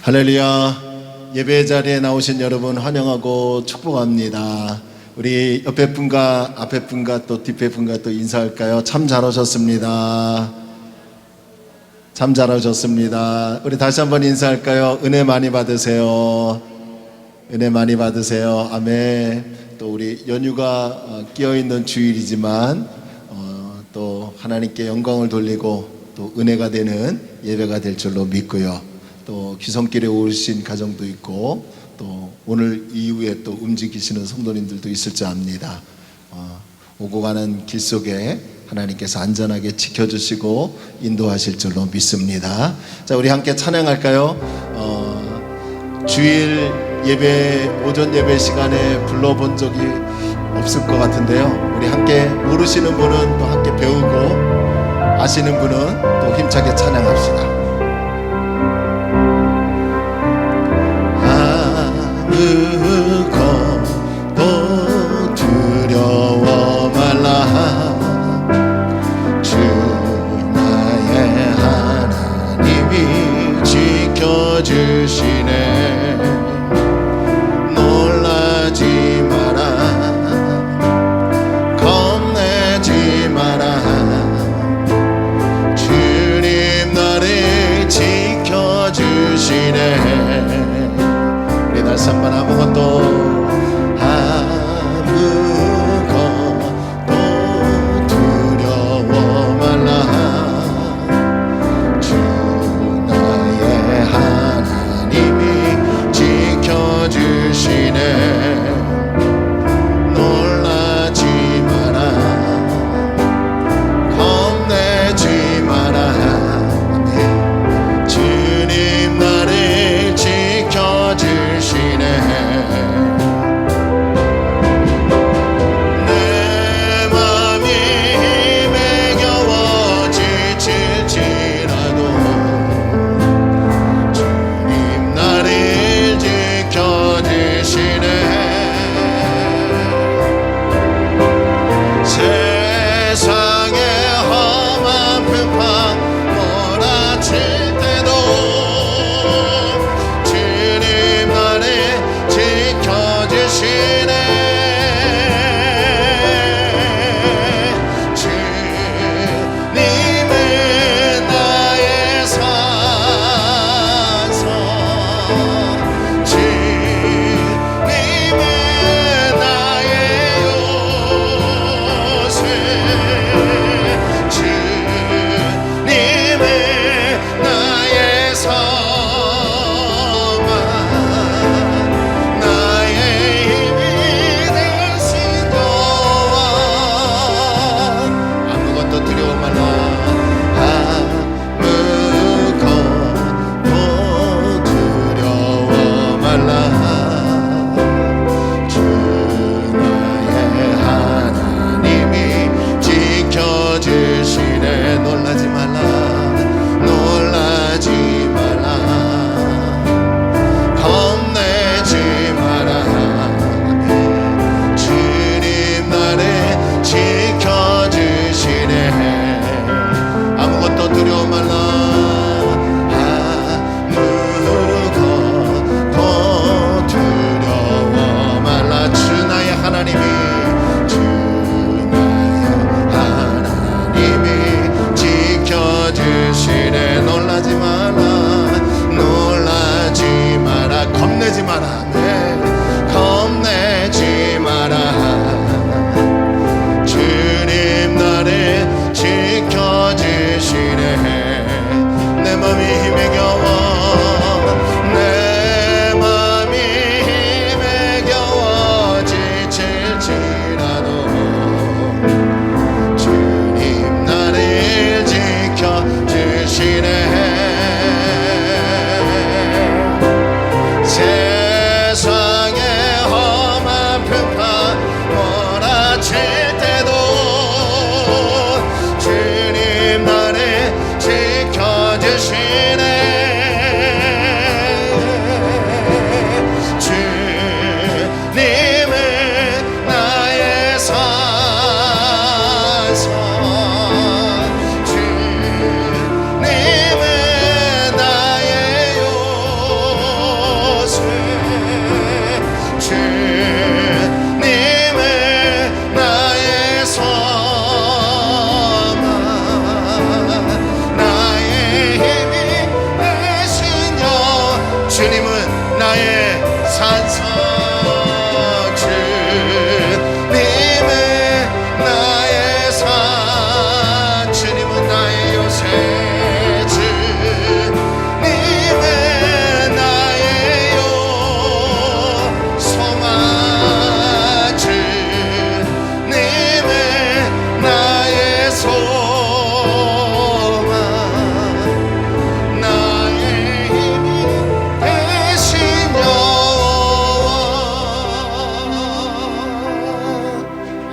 할렐루야. 예배 자리에 나오신 여러분 환영하고 축복합니다. 우리 옆에 분과 앞에 분과 또 뒷에 분과 또 인사할까요? 참 잘오셨습니다. 참 잘오셨습니다. 우리 다시 한번 인사할까요? 은혜 많이 받으세요. 은혜 많이 받으세요. 아멘. 또 우리 연휴가 끼어있는 주일이지만 또 하나님께 영광을 돌리고 또 은혜가 되는 예배가 될 줄로 믿고요. 또 귀성길에 오신 가정도 있고 또 오늘 이후에 또 움직이시는 성도님들도 있을지 압니다. 오고 가는 길 속에 하나님께서 안전하게 지켜주시고 인도하실 줄로 믿습니다. 자, 우리 함께 찬양할까요? 주일 예배, 오전 예배 시간에 불러본 적이 없을 것 같은데요. 우리 함께 모르시는 분은 또 함께 배우고 아시는 분은 또 힘차게 찬양합시다. 아무것도 두려워 말라. 주 나의 하나님이 지켜주시네. 놀라지 마라. 겁내지 마라. 주님 나를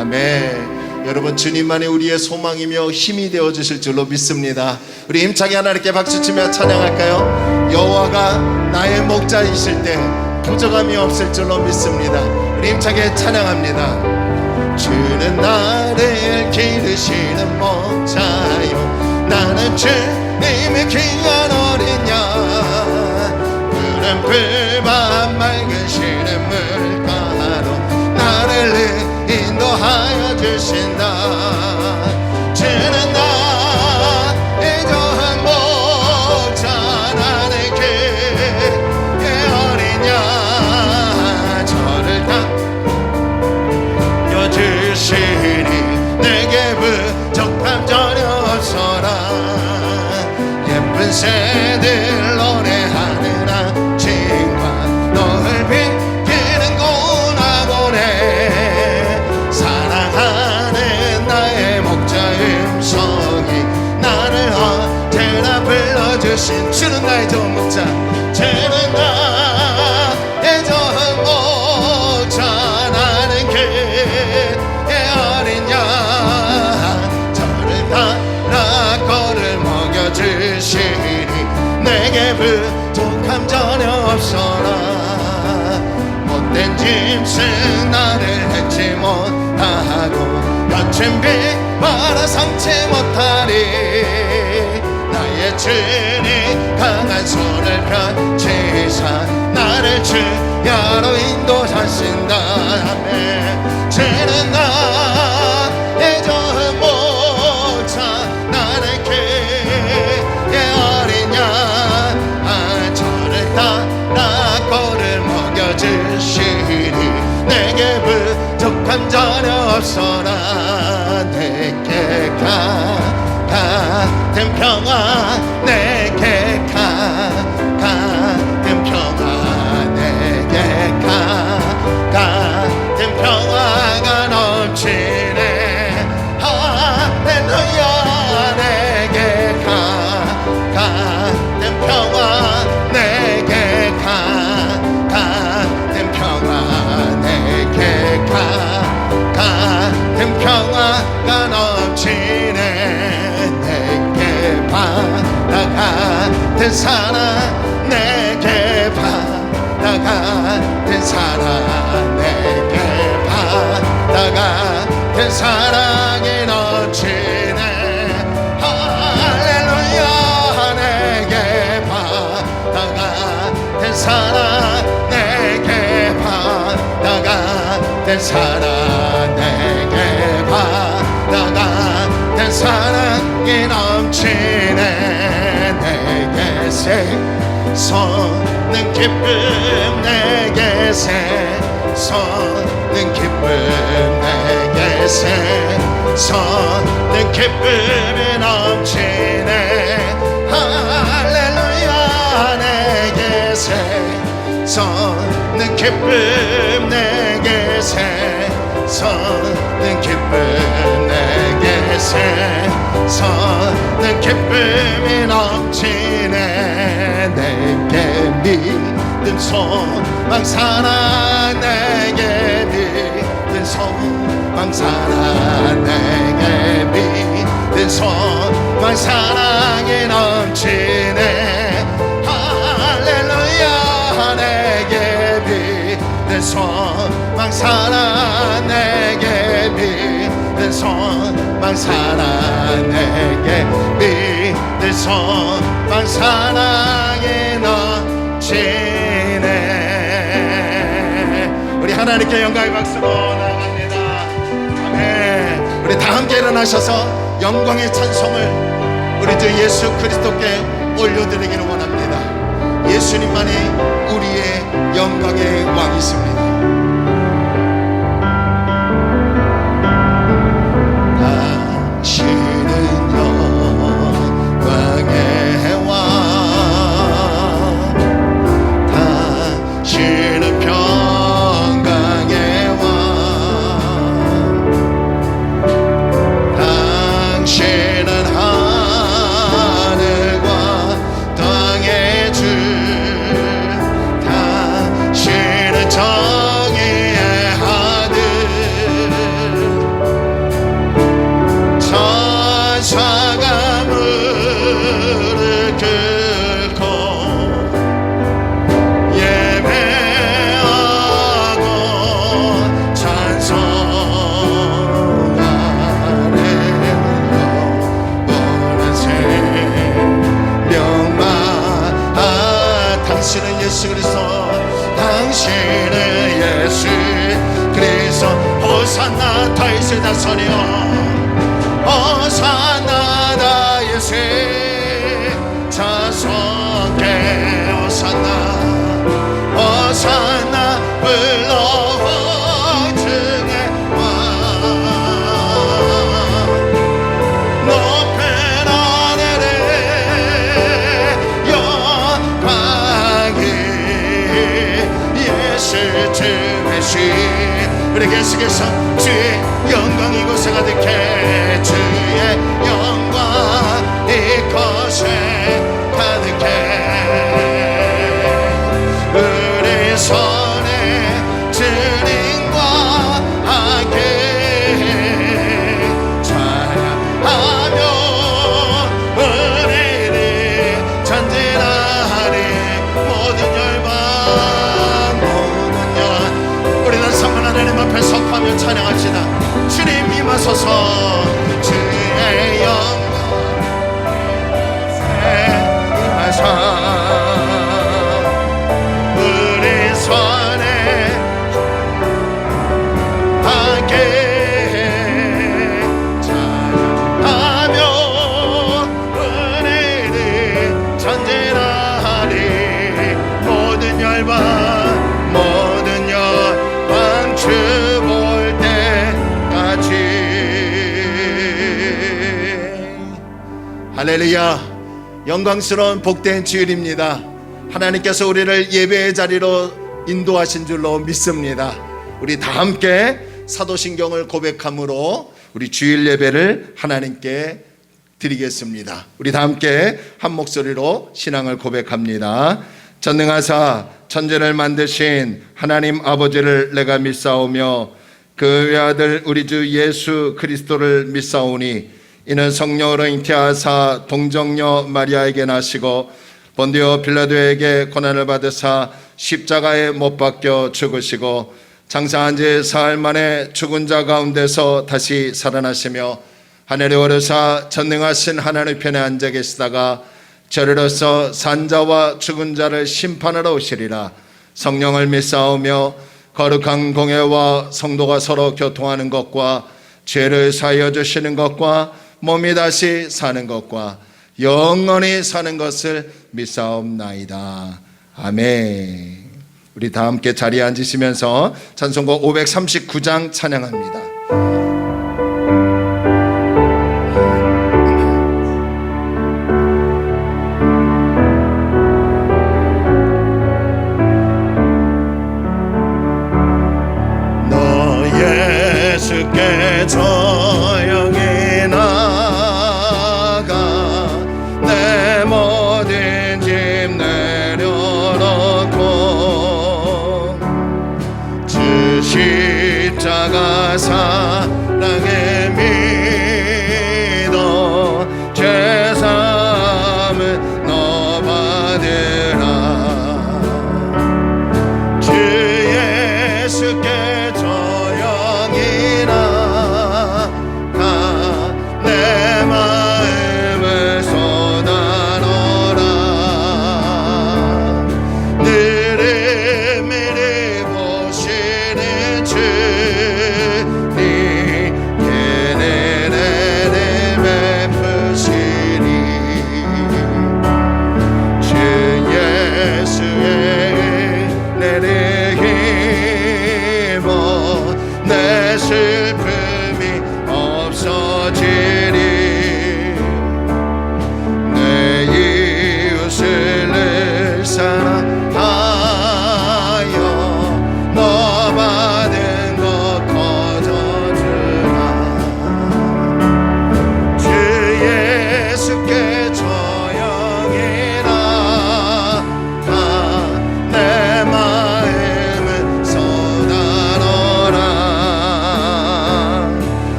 아멘. 여러분, 주님만이 우리의 소망이며 힘이 되어 주실 줄로 믿습니다. 우리 힘차게 하나님께 박수치며 찬양할까요? 여호와가 나의 목자이실 때 부족함이 없을 줄로 믿습니다. 우리 힘차게 찬양합니다. 주는 나를 기르시는 목자요, 나는 주님의 귀한 어린 양. 푸른 풀밭 맑으시는 물가로 나를 인도하여 주신다. 주는 나의 좋은 목자, 나는 그의 어린 양. 저를 닦여주시니 내게 부족함 전혀 없어라. 예쁜 새들 노래하는 아침과 너를 비키는 고나고래, 사랑하는 나의 목자 음성이 나를 언제나 불러주신 주는 나의 좋은 목자. 주는 나의 좋은 목자, 나는 그의 어린 양. 저를 따라 꼴을 먹여주시니 내게 부족함 전혀 없어라. 못된 짐승 나를 해치 못하고 거친 비바라 상치 못하리. 나의 주님 강한 손을 펼치사 나를 주야로 인도하신다. 아멘. 주는 나의 좋은 목자, 나는 그의 어린 양. 저를 따라 꼴을 먹여주시니 내게 부족함 전혀 없어라. 내게 같은 평화, 내게 같은 평화, 내게 같은 평화가 넘치네. 할렐루야. 내게 같은 평화, 내게 같은 평화, 내게 같은 평화가 넘치네. 내게 바다 같은 사랑, 내게 바다 같은 사랑, 내게 바다 같은 사랑이 넘치네. 할렐루야. 내게 바다 같은 사랑, 내게 바다 같은 사랑, 내게 바다 같은 사랑이 넘치네. 내게 솟는 기쁨, 내게 솟는 기쁨, 내게 솟는 기쁨이 넘치네. 할렐루야. 내게 솟는 기쁨, 내게 솟는 기쁨, 내게 솟는 기쁨이 넘치네. 내게 믿음 소망 사랑, 내게 믿음 소망 사랑, 내게 믿음 소망 사랑이 넘치네. 할렐루야. 내게 믿음 소망 사랑, 내게 믿음 소망 사랑, 내게 믿음 소망 사랑이 넘치네. 우리 하나님께 영광의 박수로 나갑니다. 아멘. 우리 다 함께 일어나셔서 영광의 찬송을 우리 주 예수 그리스도께 올려드리기를 원합니다. 예수님만이 우리의 영광의 왕이십니다. 당신은 영광의 왕, 당신은 평강의 왕, 당신은 하늘과 땅의 주, 당신은 전 다윗의 자손이여 호산나 다윗의 자손께 호산나 호산나 불러 중에 왕 높은 하늘에 영광이 예수 주의시 우리 계속해서 주의 영광 이곳에 가득해 주의 영광 이곳에 가득해 우리 손에 주님과 함께 찬양하며 우리를 전진하리 모든 열방 우리는 선한 하나님 앞에 선포하며 찬양합시다. 주님 임하소서 주의 영광에 임하사 우리 손에 함께 찬양하며 우리를 전진하리 모든 열방 주 볼 때까지. 할렐루야. 영광스러운 복된 주일입니다. 하나님께서 우리를 예배의 자리로 인도하신 줄로 믿습니다. 우리 다 함께 사도신경을 고백함으로 우리 주일 예배를 하나님께 드리겠습니다. 우리 다 함께 한 목소리로 신앙을 고백합니다. 전능하사 천지를 만드신 하나님 아버지를 내가 믿사오며 그 외아들 우리 주 예수 그리스도를 믿사오니 이는 성령으로 잉태하사 동정녀 마리아에게 나시고 본디오 빌라도에게 고난을 받으사 십자가에 못 박혀 죽으시고 장사한 지 사흘 만에 죽은 자 가운데서 다시 살아나시며 하늘에 오르사 전능하신 하나님 편에 앉아 계시다가 저리로서 산자와 죽은 자를 심판하러 오시리라. 성령을 믿사오며 거룩한 공회와 성도가 서로 교통하는 것과 죄를 사하여 주시는 것과 몸이 다시 사는 것과 영원히 사는 것을 믿사옵나이다. 아멘. 우리 다 함께 자리에 앉으시면서 찬송곡 539장 찬양합니다. 예수께 조용히 나가 내 모든 짐 내려놓고 주 십자가 사랑에 믿어 죄사함을 너 받으라. 주 예수께 내 마음을 쏟아놓으라. 늘 은밀히 보시는 주님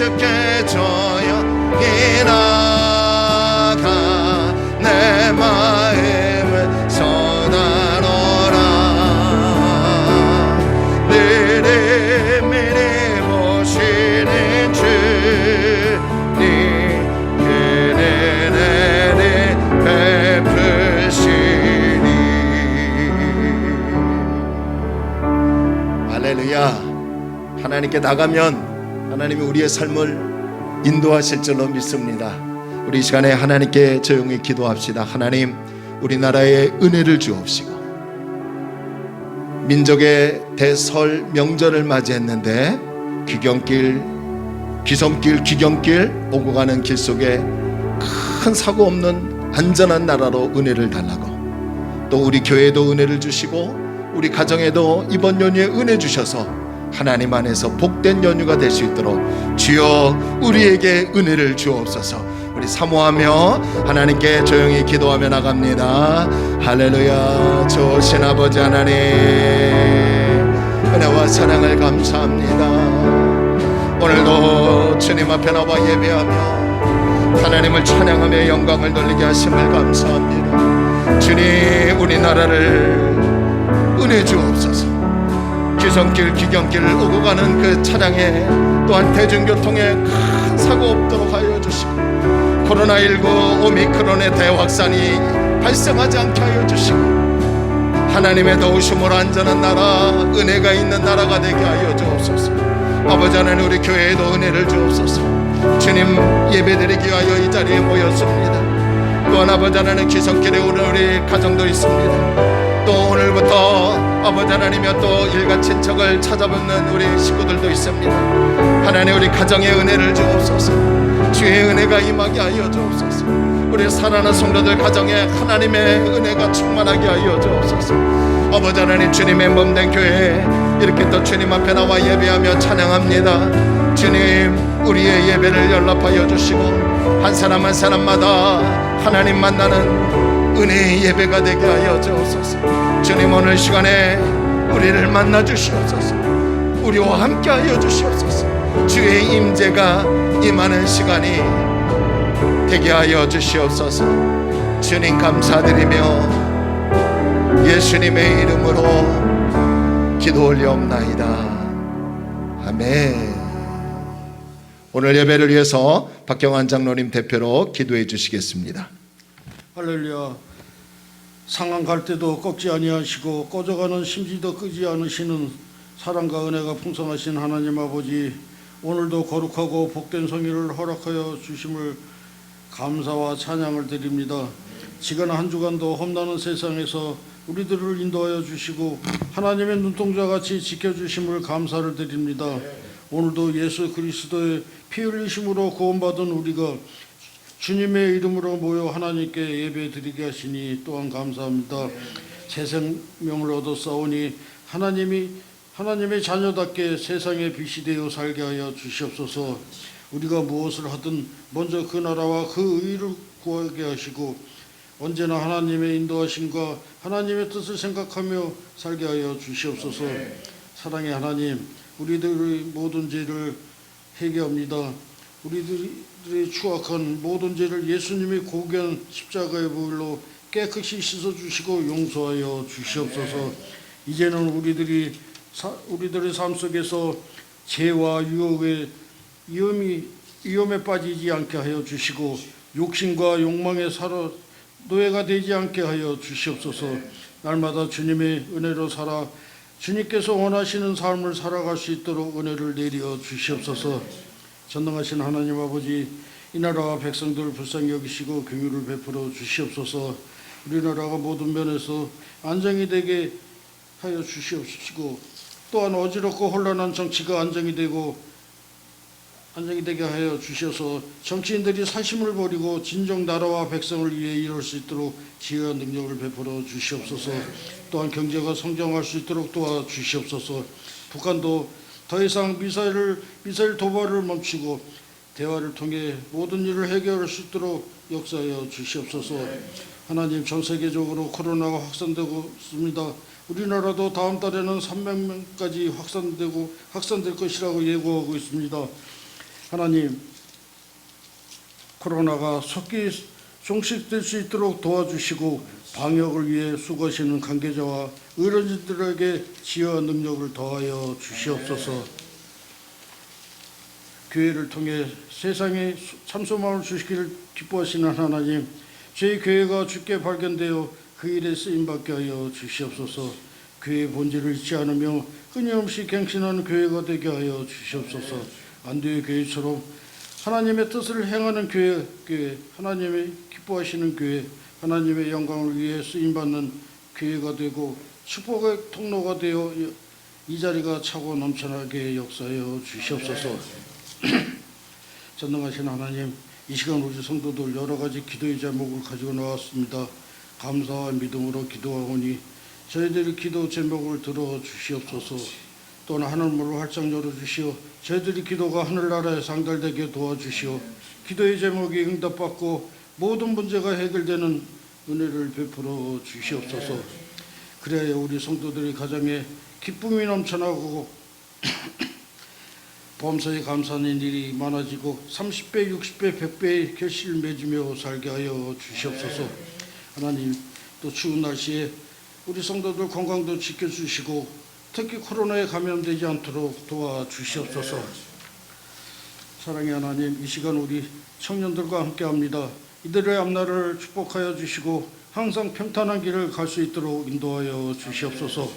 예수께 조용히 나가 내 마음을 쏟아놓으라 미리 보시는 주님 그는 은혜 베푸시니 할렐루야. 하나님께 나가면 하나님이 우리의 삶을 인도하실 줄로 믿습니다. 우리 이 시간에 하나님께 조용히 기도합시다. 하나님, 우리나라에 은혜를 주옵시고 민족의 대설 명절을 맞이했는데 귀성길 오고 가는 길 속에 큰 사고 없는 안전한 나라로 은혜를 달라고, 또 우리 교회에도 은혜를 주시고 우리 가정에도 이번 연휴에 은혜 주셔서 하나님 안에서 복된 연휴가 될 수 있도록 주여 우리에게 은혜를 주옵소서. 우리 사모하며 하나님께 조용히 기도하며 나갑니다. 할렐루야. 좋으신 아버지 하나님, 은혜와 사랑을 감사합니다. 오늘도 주님 앞에 나와 예배하며 하나님을 찬양하며 영광을 돌리게 하심을 감사합니다. 주님, 우리나라를 은혜 주옵소서. 귀성길 귀경길 오고 가는 그 차량에 또한 대중교통에 큰 사고 없도록 하여 주시고 코로나19 오미크론의 대확산이 발생하지 않게 하여 주시고 하나님의 도우심으로 안전한 나라, 은혜가 있는 나라가 되게 하여 주옵소서. 아버지 하나님, 우리 교회에도 은혜를 주옵소서. 주님 예배드리기 위하여 이 자리에 모였습니다. 또한 아버지 하나님, 귀성길에 오는 우리 가정도 있습니다. 또 오늘부터 아버지 하나님이여 또 일가 친척을 찾아뵙는 우리 식구들도 있습니다. 하나님, 우리 가정에 은혜를 주옵소서. 주의 은혜가 임하게 하여 주옵소서. 우리 사랑하는 성도들 가정에 하나님의 은혜가 충만하게 하여 주옵소서. 아버지 하나님, 주님의 몸된 교회에 이렇게 또 주님 앞에 나와 예배하며 찬양합니다. 주님, 우리의 예배를 연락하여 주시고 한 사람 한 사람마다 하나님 만나는 은혜의 예배가 되게 하여 주옵소서. 주님, 오늘 시간에 우리를 만나 주시옵소서. 우리와 함께 하여 주시옵소서. 주의 임재가 임하는 시간이 되게 하여 주시옵소서. 주님 감사드리며 예수님의 이름으로 기도 올려옵나이다. 아멘. 오늘 예배를 위해서 박경환 장로님 대표로 기도해 주시겠습니다. 할렐루야. 상한 갈 때도 꺾지 아니하시고 꺼져가는 심지도 끄지 않으시는 사랑과 은혜가 풍성하신 하나님 아버지, 오늘도 거룩하고 복된 성일을 허락하여 주심을 감사와 찬양을 드립니다. 지난 한 주간도 험난한 세상에서 우리들을 인도하여 주시고 하나님의 눈동자같이 지켜주심을 감사를 드립니다. 오늘도 예수 그리스도의 피 흘리심으로 구원받은 우리가 주님의 이름으로 모여 하나님께 예배 드리게 하시니 또한 감사합니다. 새 생명을 얻었사오니 하나님의 자녀답게 세상의 빛이 되어 살게 하여 주시옵소서. 우리가 무엇을 하든 먼저 그 나라와 그 의를 구하게 하시고 언제나 하나님의 인도하심과 하나님의 뜻을 생각하며 살게 하여 주시옵소서. 사랑의 하나님, 우리들의 모든 죄를 회개합니다. 우리들의 추악한 모든 죄를 예수님의 고귀한 십자가의 보혈로 깨끗이 씻어주시고 용서하여 주시옵소서. 이제는 우리들의 삶 속에서 죄와 유혹의 위험에 빠지지 않게 하여 주시고 욕심과 욕망에 노예가 되지 않게 하여 주시옵소서. 날마다 주님의 은혜로 살아 주님께서 원하시는 삶을 살아갈 수 있도록 은혜를 내려 주시옵소서. 전능하신 하나님 아버지, 이 나라와 백성들 불쌍히 여기시고 긍휼을 베풀어 주시옵소서. 우리나라가 모든 면에서 안정이 되게 하여 주시옵시고 또한 어지럽고 혼란한 정치가 안정이 되게 하여 주셔서 정치인들이 사심을 버리고 진정 나라와 백성을 위해 일할 수 있도록 지혜와 능력을 베풀어 주시옵소서. 또한 경제가 성장할 수 있도록 도와주시옵소서. 북한도 더 이상 미사일 도발을 멈추고 대화를 통해 모든 일을 해결할 수 있도록 역사하여 주시옵소서. 하나님, 전 세계적으로 코로나가 확산되고 있습니다. 우리나라도 다음 달에는 300명까지 확산될 것이라고 예고하고 있습니다. 하나님, 코로나가 속히 종식될 수 있도록 도와주시고 방역을 위해 수고하시는 관계자와 의료진들에게 지혜와 능력을 더하여 주시옵소서. 교회를 통해 세상에 참소망을 주시기를 기뻐하시는 하나님, 저희 교회가 주께 발견되어 그 일에 쓰임받게 하여 주시옵소서. 교회의 본질을 잊지 않으며 끊임없이 갱신하는 교회가 되게 하여 주시옵소서. 안디의 교회처럼 하나님의 뜻을 행하는 교회, 하나님의 기뻐하시는 교회, 하나님의 영광을 위해 쓰임받는 교회가 되고 축복의 통로가 되어 이 자리가 차고 넘쳐나게 역사하여 주시옵소서. 전능하신 하나님, 이 시간 우리 성도들 여러 가지 기도의 제목을 가지고 나왔습니다. 감사와 믿음으로 기도하오니 저희들의 기도 제목을 들어 주시옵소서. 또는 하늘문을 활짝 열어주시오. 저희들의 기도가 하늘나라에 상달되게 도와주시오. 기도의 제목이 응답받고 모든 문제가 해결되는 은혜를 베풀어 주시옵소서. 그래야 우리 성도들의 가정에 기쁨이 넘쳐나고 범사에 감사하는 일이 많아지고 30배, 60배, 100배의 결실을 맺으며 살게 하여 주시옵소서. 하나님, 또 추운 날씨에 우리 성도들 건강도 지켜주시고 특히 코로나에 감염되지 않도록 도와주시옵소서. 사랑의 하나님, 이 시간 우리 청년들과 함께합니다. 이들의 앞날을 축복하여 주시고 항상 평탄한 길을 갈 수 있도록 인도하여 주시옵소서.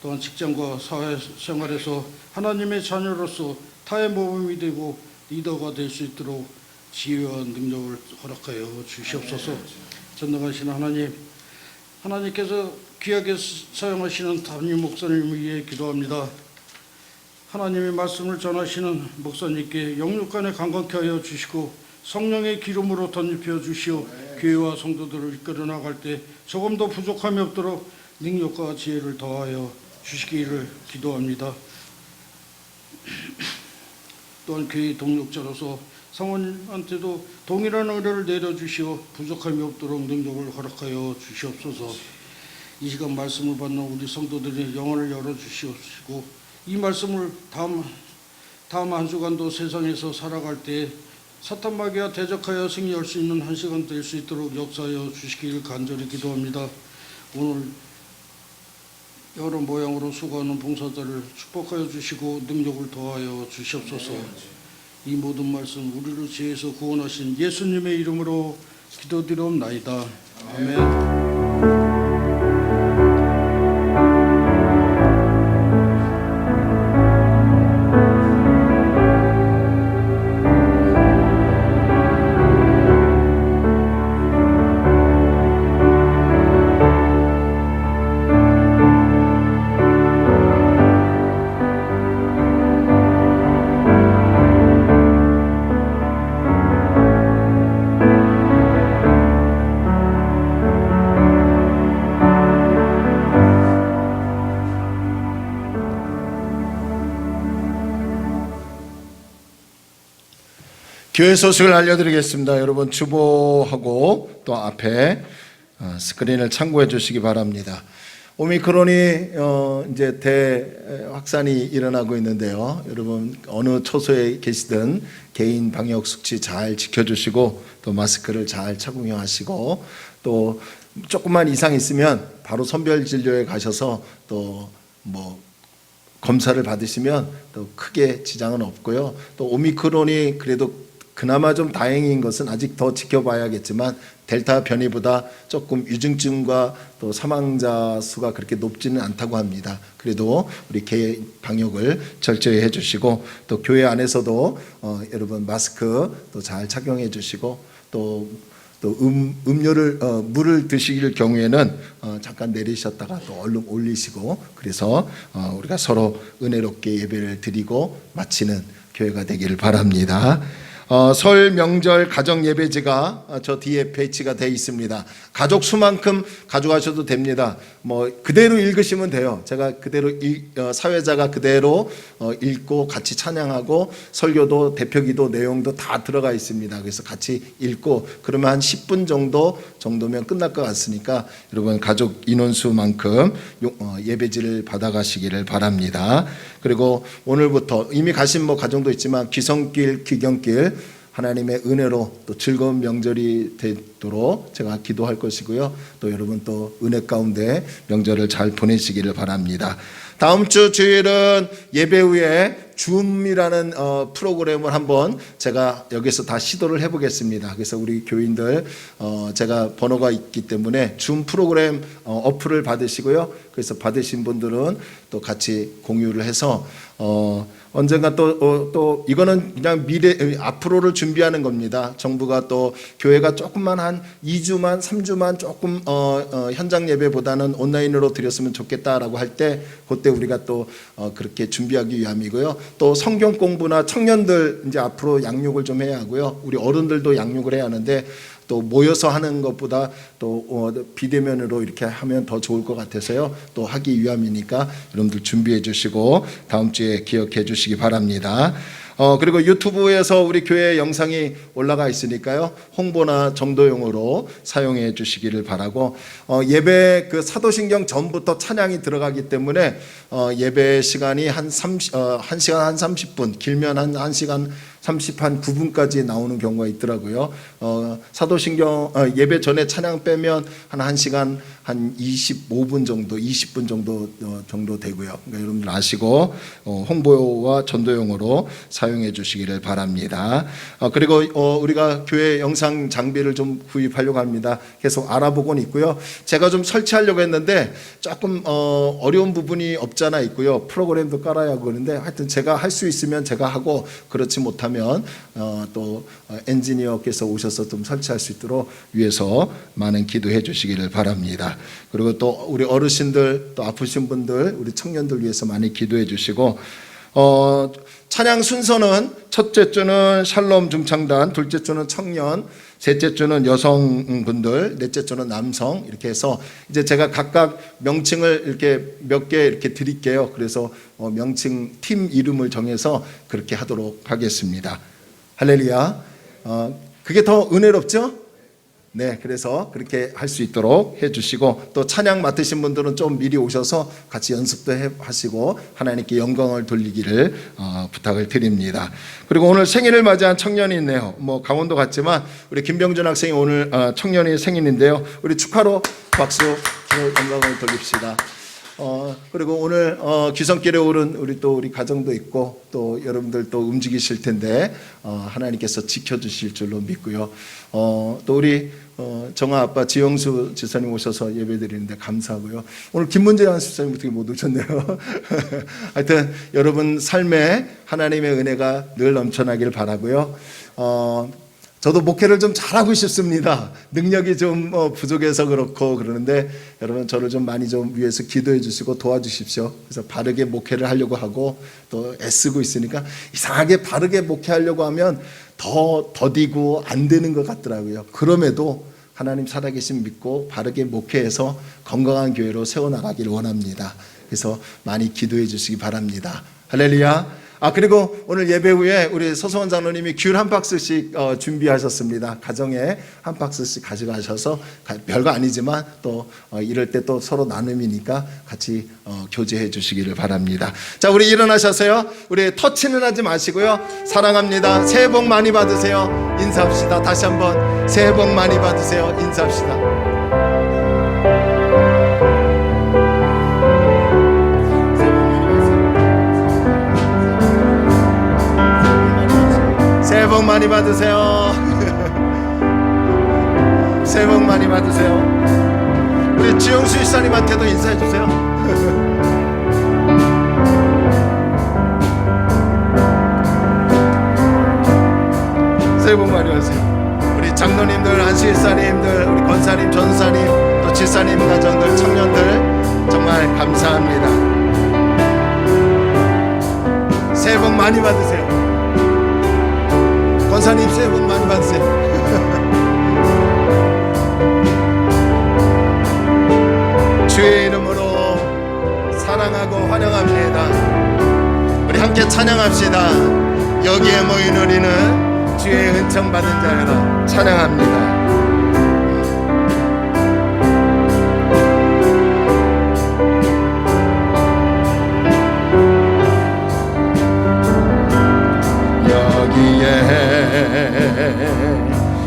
또한 직장과 사회생활에서 하나님의 자녀로서 타의 모범이 되고 리더가 될 수 있도록 지혜와 능력을 허락하여 주시옵소서. 전능하신 하나님, 하나님께서 귀하게 사용하시는 담임 목사님을 위해 기도합니다. 하나님의 말씀을 전하시는 목사님께 영육간에 강건케 하여 주시고 성령의 기름으로 덧입혀 주시오. 교회와 성도들을 이끌어 나갈 때 조금 더 부족함이 없도록 능력과 지혜를 더하여 주시기를 기도합니다. 또한 교회 동력자로서 성원한테도 동일한 은혜를 내려주시어 부족함이 없도록 능력을 허락하여 주시옵소서. 이 시간 말씀을 받는 우리 성도들의 영혼을 열어주시옵시고 이 말씀을 다음 한 주간도 세상에서 살아갈 때 사탄 마귀와 대적하여 승리할 수 있는 한 시간 될 수 있도록 역사하여 주시기를 간절히 기도합니다. 오늘 여러 모양으로 수고하는 봉사자를 축복하여 주시고 능력을 더하여 주시옵소서. 이 모든 말씀 우리를 죄에서 구원하신 예수님의 이름으로 기도드리옵나이다. 아멘. 교회 소식을 알려드리겠습니다. 여러분 주보하고 또 앞에 스크린을 참고해 주시기 바랍니다. 오미크론이 이제 대확산이 일어나고 있는데요. 여러분 어느 초소에 계시든 개인 방역 수치 잘 지켜주시고 또 마스크를 잘 착용하시고 또 조금만 이상 있으면 바로 선별 진료에 가셔서 또 검사를 받으시면 또 크게 지장은 없고요. 또 오미크론이 그래도 그나마 좀 다행인 것은 아직 더 지켜봐야겠지만 델타 변이보다 조금 위중증과 또 사망자 수가 그렇게 높지는 않다고 합니다. 그래도 우리 개인 방역을 철저히 해주시고 또 교회 안에서도 여러분 마스크 또 잘 착용해 주시고 또 음료를 물을 드실 경우에는 잠깐 내리셨다가 또 얼른 올리시고 그래서 우리가 서로 은혜롭게 예배를 드리고 마치는 교회가 되기를 바랍니다. 설 명절 가정 예배지가 저 뒤에 배치가 되어 있습니다. 가족 수만큼 가져가셔도 됩니다. 뭐 그대로 읽으시면 돼요. 제가 그대로 사회자가 그대로 읽고 같이 찬양하고 설교도 대표기도 내용도 다 들어가 있습니다. 그래서 같이 읽고 그러면 한 10분 정도면 끝날 것 같으니까 여러분 가족 인원수만큼 예배지를 받아가시기를 바랍니다. 그리고 오늘부터 이미 가신 뭐 가정도 있지만 귀성길, 귀경길 하나님의 은혜로 또 즐거운 명절이 되도록 제가 기도할 것이고요. 또 여러분 또 은혜 가운데 명절을 잘 보내시기를 바랍니다. 다음 주 주일은 예배 후에 줌이라는 프로그램을 한번 제가 여기서 다 시도를 해보겠습니다. 그래서 우리 교인들 제가 번호가 있기 때문에 줌 프로그램 어플을 받으시고요. 그래서 받으신 분들은 또 같이 공유를 해서 언젠가 또 이거는 그냥 미래 앞으로를 준비하는 겁니다. 정부가 또 교회가 조금만 한 2주만 3주만 조금 현장 예배보다는 온라인으로 드렸으면 좋겠다라고 할 때 그때 우리가 또 그렇게 준비하기 위함이고요. 또 성경 공부나 청년들 이제 앞으로 양육을 좀 해야 하고요. 우리 어른들도 양육을 해야 하는데 또 모여서 하는 것보다 또 비대면으로 이렇게 하면 더 좋을 것 같아서요. 또 하기 위함이니까 여러분들 준비해 주시고 다음 주에 기억해 주시기 바랍니다. 그리고 유튜브에서 우리 교회 영상이 올라가 있으니까요. 홍보나 전도용으로 사용해 주시기를 바라고 예배 그 사도신경 전부터 찬양이 들어가기 때문에 예배 시간이 한 1시간 한 30분 길면 한 1시간 9분까지 나오는 경우가 있더라고요. 사도신경 예배 전에 찬양 빼면 한 1시간 한 25분 정도 20분 정도 되고요. 그러니까 여러분들 아시고 홍보와 전도용으로 사용해 주시기를 바랍니다. 그리고 우리가 교회 영상 장비를 좀 구입하려고 합니다. 계속 알아보고는 있고요. 제가 좀 설치하려고 했는데 조금 어려운 부분이 없잖아 있고요. 프로그램도 깔아야 하고 그러는데 하여튼 제가 할 수 있으면 제가 하고 그렇지 못하면 또 엔지니어께서 오셔서 좀 설치할 수 있도록 위해서 많은 기도해 주시기를 바랍니다. 그리고 또 우리 어르신들 또 아프신 분들 우리 청년들 위해서 많이 기도해 주시고 찬양 순서는 첫째 주는 샬롬 중창단, 둘째 주는 청년, 셋째 주는 여성분들, 넷째 주는 남성 이렇게 해서 이제 제가 각각 명칭을 이렇게 몇 개 이렇게 드릴게요. 그래서 명칭 팀 이름을 정해서 그렇게 하도록 하겠습니다. 할렐루야. 그게 더 은혜롭죠? 네, 그래서 그렇게 할 수 있도록 해주시고 또 찬양 맡으신 분들은 좀 미리 오셔서 같이 연습도 하시고 하나님께 영광을 돌리기를 부탁을 드립니다. 그리고 오늘 생일을 맞이한 청년이 있네요. 뭐 강원도 갔지만 우리 김병준 학생이 오늘 청년이 생일인데요. 우리 축하로 박수 영광을 돌립시다. 그리고 오늘 귀성길에 오른 우리 가정도 있고 또 여러분들 또 움직이실 텐데 하나님께서 지켜주실 줄로 믿고요. 또 우리 정아 아빠 지영수 지사님 오셔서 예배드리는데 감사하고요. 오늘 김문재환 집사님 어떻게 못 오셨네요. 하여튼 여러분 삶에 하나님의 은혜가 늘 넘쳐나길 바라고요. 저도 목회를 좀 잘하고 싶습니다. 능력이 좀 부족해서 그렇고 그러는데 여러분 저를 좀 많이 좀 위해서 기도해 주시고 도와주십시오. 그래서 바르게 목회를 하려고 하고 또 애쓰고 있으니까 이상하게 바르게 목회하려고 하면 더 더디고 안 되는 것 같더라고요. 그럼에도 하나님 살아계신 믿고 바르게 목회해서 건강한 교회로 세워나가기를 원합니다. 그래서 많이 기도해 주시기 바랍니다. 할렐루야. 그리고 오늘 예배 후에 우리 서성원 장로님이 귤 한 박스씩 준비하셨습니다. 가정에 한 박스씩 가져가셔서 별거 아니지만 또 이럴 때 또 서로 나눔이니까 같이 교제해 주시기를 바랍니다. 자, 우리 일어나셔서요. 우리 터치는 하지 마시고요. 사랑합니다. 새해 복 많이 받으세요. 인사합시다. 다시 한번 새해 복 많이 받으세요. 인사합시다. 새해 복 많이 받으세요. 새해 복 많이 받으세요. 우리 지영수 일사님한테도 인사해 주세요. 새해 복 많이 받으세요. 우리 장로님들, 안수 일사님들, 우리 권사님, 전사님, 또 지사님 가정들, 청년들 정말 감사합니다. 새해 복 많이 받으세요. 권사님 새해 복 많이 받으세요. 주의 이름으로 사랑하고 환영합니다. 우리 함께 찬양합시다. 여기에 모인 우리는 주의 은총 받은 자여라. 찬양합니다.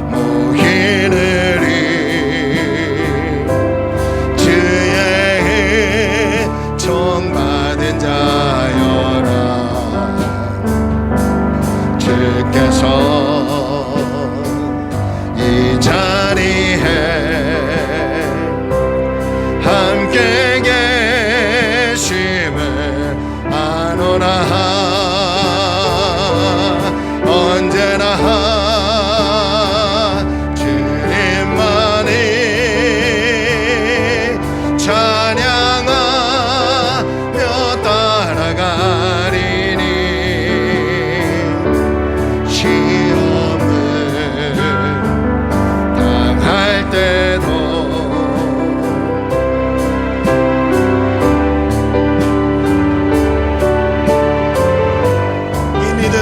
모인 우리 주의 종 받은 자여라. 주께서 이 자리에 함께 계심을 아노라. 언제나 주님만이 찬양하며 따라가리니. 시험을 당할 때도 이 믿음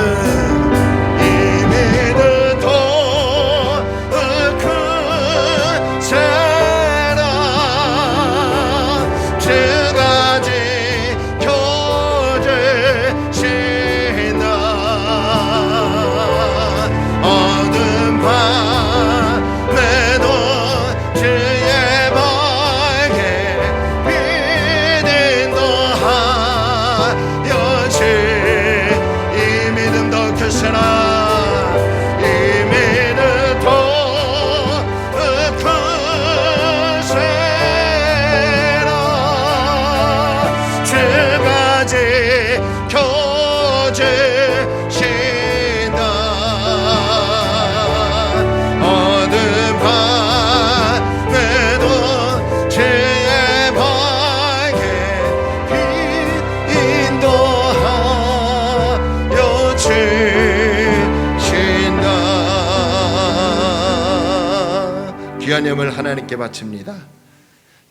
귀한 예물 하나님께 바칩니다.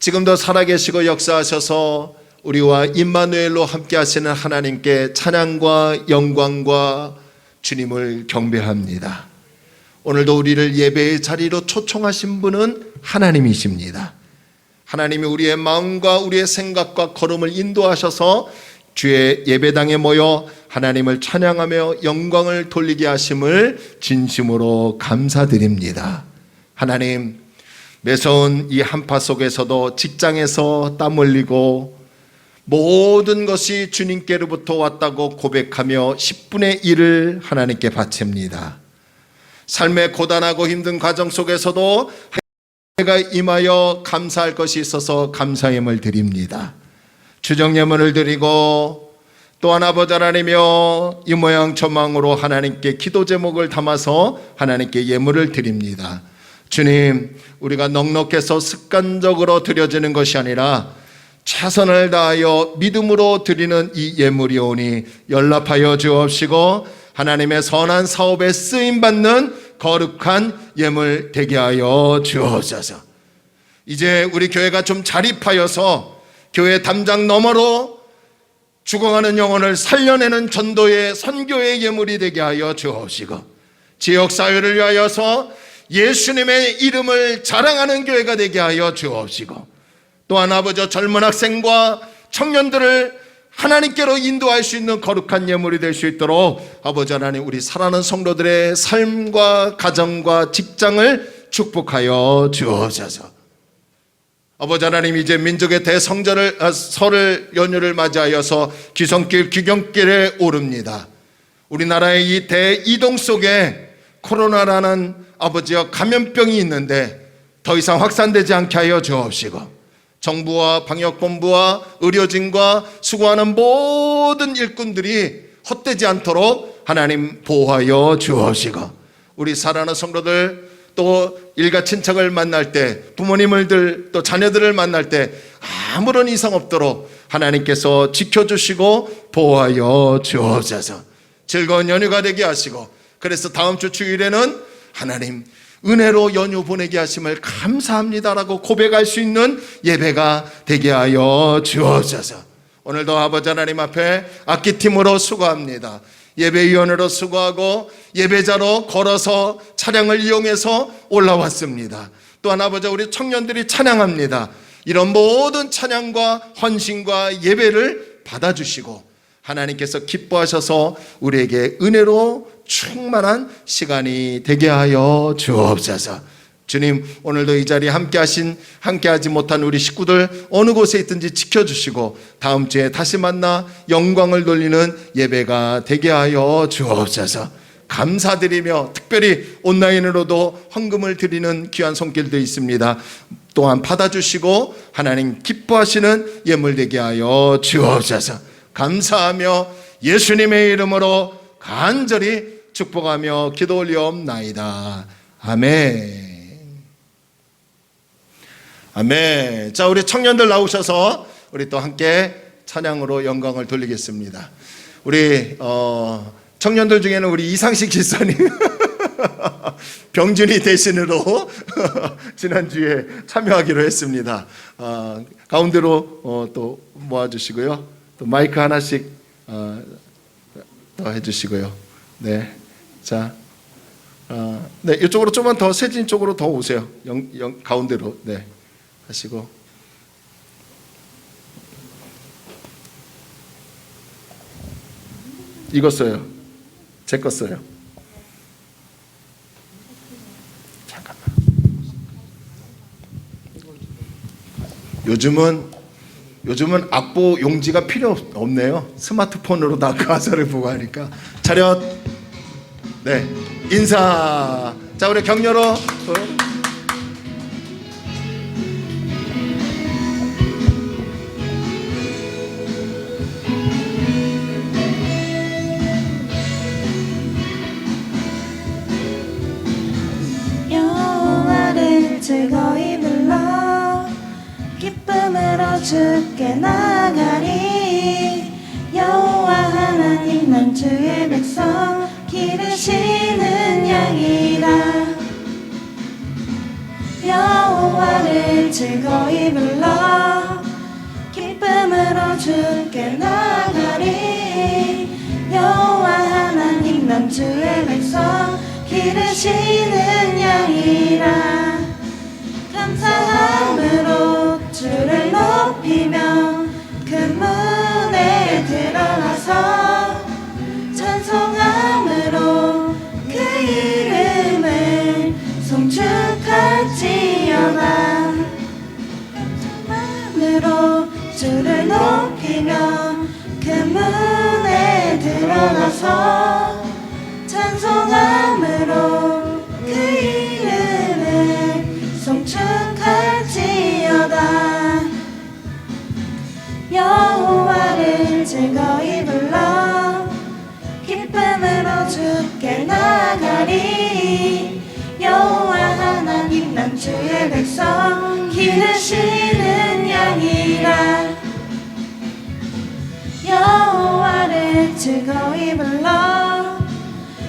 지금도 살아계시고 역사하셔서 우리와 임마누엘로 함께 하시는 하나님께 찬양과 영광과 주님을 경배합니다. 오늘도 우리를 예배의 자리로 초청하신 분은 하나님이십니다. 하나님이 우리의 마음과 우리의 생각과 걸음을 인도하셔서 주의 예배당에 모여 하나님을 찬양하며 영광을 돌리게 하심을 진심으로 감사드립니다. 하나님, 매서운 이 한파 속에서도 직장에서 땀 흘리고 모든 것이 주님께로부터 왔다고 고백하며 10분의 1을 하나님께 바칩니다. 삶의 고단하고 힘든 과정 속에서도 내가 임하여 감사할 것이 있어서 감사함을 드립니다. 주정예물을 드리고 또한 아버지 하나님이여 이 모양 저망으로 하나님께 기도 제목을 담아서 하나님께 예물을 드립니다. 주님, 우리가 넉넉해서 습관적으로 드려지는 것이 아니라 최선을 다하여 믿음으로 드리는 이 예물이오니 연락하여 주옵시고 하나님의 선한 사업에 쓰임받는 거룩한 예물 되게 하여 주옵소서. 이제 우리 교회가 좀 자립하여서 교회 담장 너머로 죽어가는 영혼을 살려내는 전도의 선교의 예물이 되게 하여 주옵시고 지역사회를 위하여서 예수님의 이름을 자랑하는 교회가 되게 하여 주옵시고 또한 아버지 젊은 학생과 청년들을 하나님께로 인도할 수 있는 거룩한 예물이 될 수 있도록 아버지 하나님 우리 사랑하는 성도들의 삶과 가정과 직장을 축복하여 주옵소서. 아버지 하나님 이제 민족의 대성전을 설을 연휴를 맞이하여서 귀성길 귀경길에 오릅니다. 우리나라의 이 대이동 속에 코로나라는 아버지와 감염병이 있는데 더 이상 확산되지 않게 하여 주옵시고 정부와 방역본부와 의료진과 수고하는 모든 일꾼들이 헛되지 않도록 하나님 보호하여 주옵시고 우리 사랑하는 성도들 또 일가 친척을 만날 때 부모님을 또 자녀들을 만날 때 아무런 이상 없도록 하나님께서 지켜주시고 보호하여 주옵소서. 즐거운 연휴가 되게 하시고 그래서 다음 주 주일에는 하나님 은혜로 연휴 보내게 하심을 감사합니다라고 고백할 수 있는 예배가 되게 하여 주옵소서. 오늘도 아버지 하나님 앞에 악기팀으로 수고합니다. 예배위원으로 수고하고 예배자로 걸어서 차량을 이용해서 올라왔습니다. 또한 아버지 우리 청년들이 찬양합니다. 이런 모든 찬양과 헌신과 예배를 받아주시고 하나님께서 기뻐하셔서 우리에게 은혜로 충만한 시간이 되게 하여 주옵소서. 주님, 오늘도 이 자리에 함께하지 못한 우리 식구들 어느 곳에 있든지 지켜주시고 다음 주에 다시 만나 영광을 돌리는 예배가 되게 하여 주옵소서. 감사드리며 특별히 온라인으로도 헌금을 드리는 귀한 손길도 있습니다. 또한 받아주시고 하나님 기뻐하시는 예물 되게 하여 주옵소서. 감사하며 예수님의 이름으로 간절히 축복하며 기도 올리옵나이다. 아멘. 아멘. 자, 우리 청년들 나오셔서 우리 또 함께 찬양으로 영광을 돌리겠습니다. 우리 청년들 중에는 우리 이상식 집사님 병준이 대신으로 지난주에 참여하기로 했습니다. 가운데로 또 모아주시고요. 또 마이크 하나씩 더 해주시고요. 네, 자, 네, 이쪽으로 좀만 더 세진 쪽으로 더 오세요. 가운데로 네 하시고. 이거 써요. 제 거 써요. 잠깐만. 요즘은 악보 용지가 필요 없네요. 스마트폰으로 다 가사를 보고 하니까. 차렷. 네, 인사. 자, 우리 격려로. 여호와를 즐거이 불러 기쁨으로 주께 나가리. 여호와 하나님 난 주의 백성 기르시는 양이라. 여호와를 즐거이 불러 기쁨으로 주께 나가리. 여호와 하나님 난 주의 백성 기르시는 양이라. 감사함으로 주를 높이며 그 문에 들어가서 찬송함으로 그 이름을 송축할지어다. 감사함으로 주를 높이며 그 문에 들어가서 찬송함으로 그 이름을 송축할지어다. 여호와를 즐거이 불러 기쁨으로 주께 나가리. 여호와 하나님 난 주의 백성 기르시는 양이라. 여호와를 즐거이 불러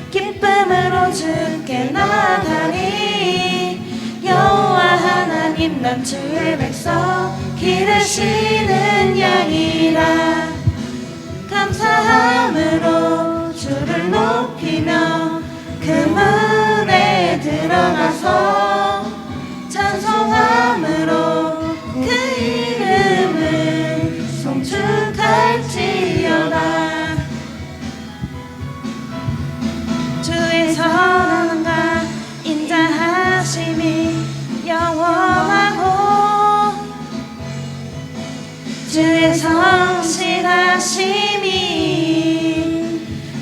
기쁨으로 주께 나가리. 여호와 하나님 난 주의 백성 기르시는 양이라. 감사함으로 주를 높이며 그 문에 들어가서 찬송함으로 그 이름을 송축할지어다. 주의 선함과 인자하심이 영원하고 주의 성실하심이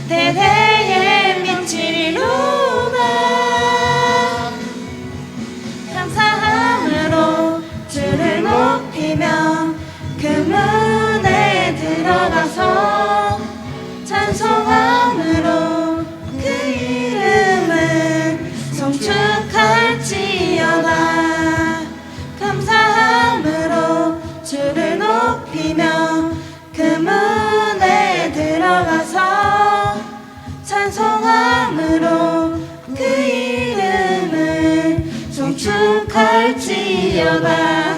대대에 미치리로다. 감사함으로 주를 높이며 그 문에 들어가서 찬송함으로 그 이름을 송축할지어다. 감사함으로 주를 높이며 그 문에 갈지어다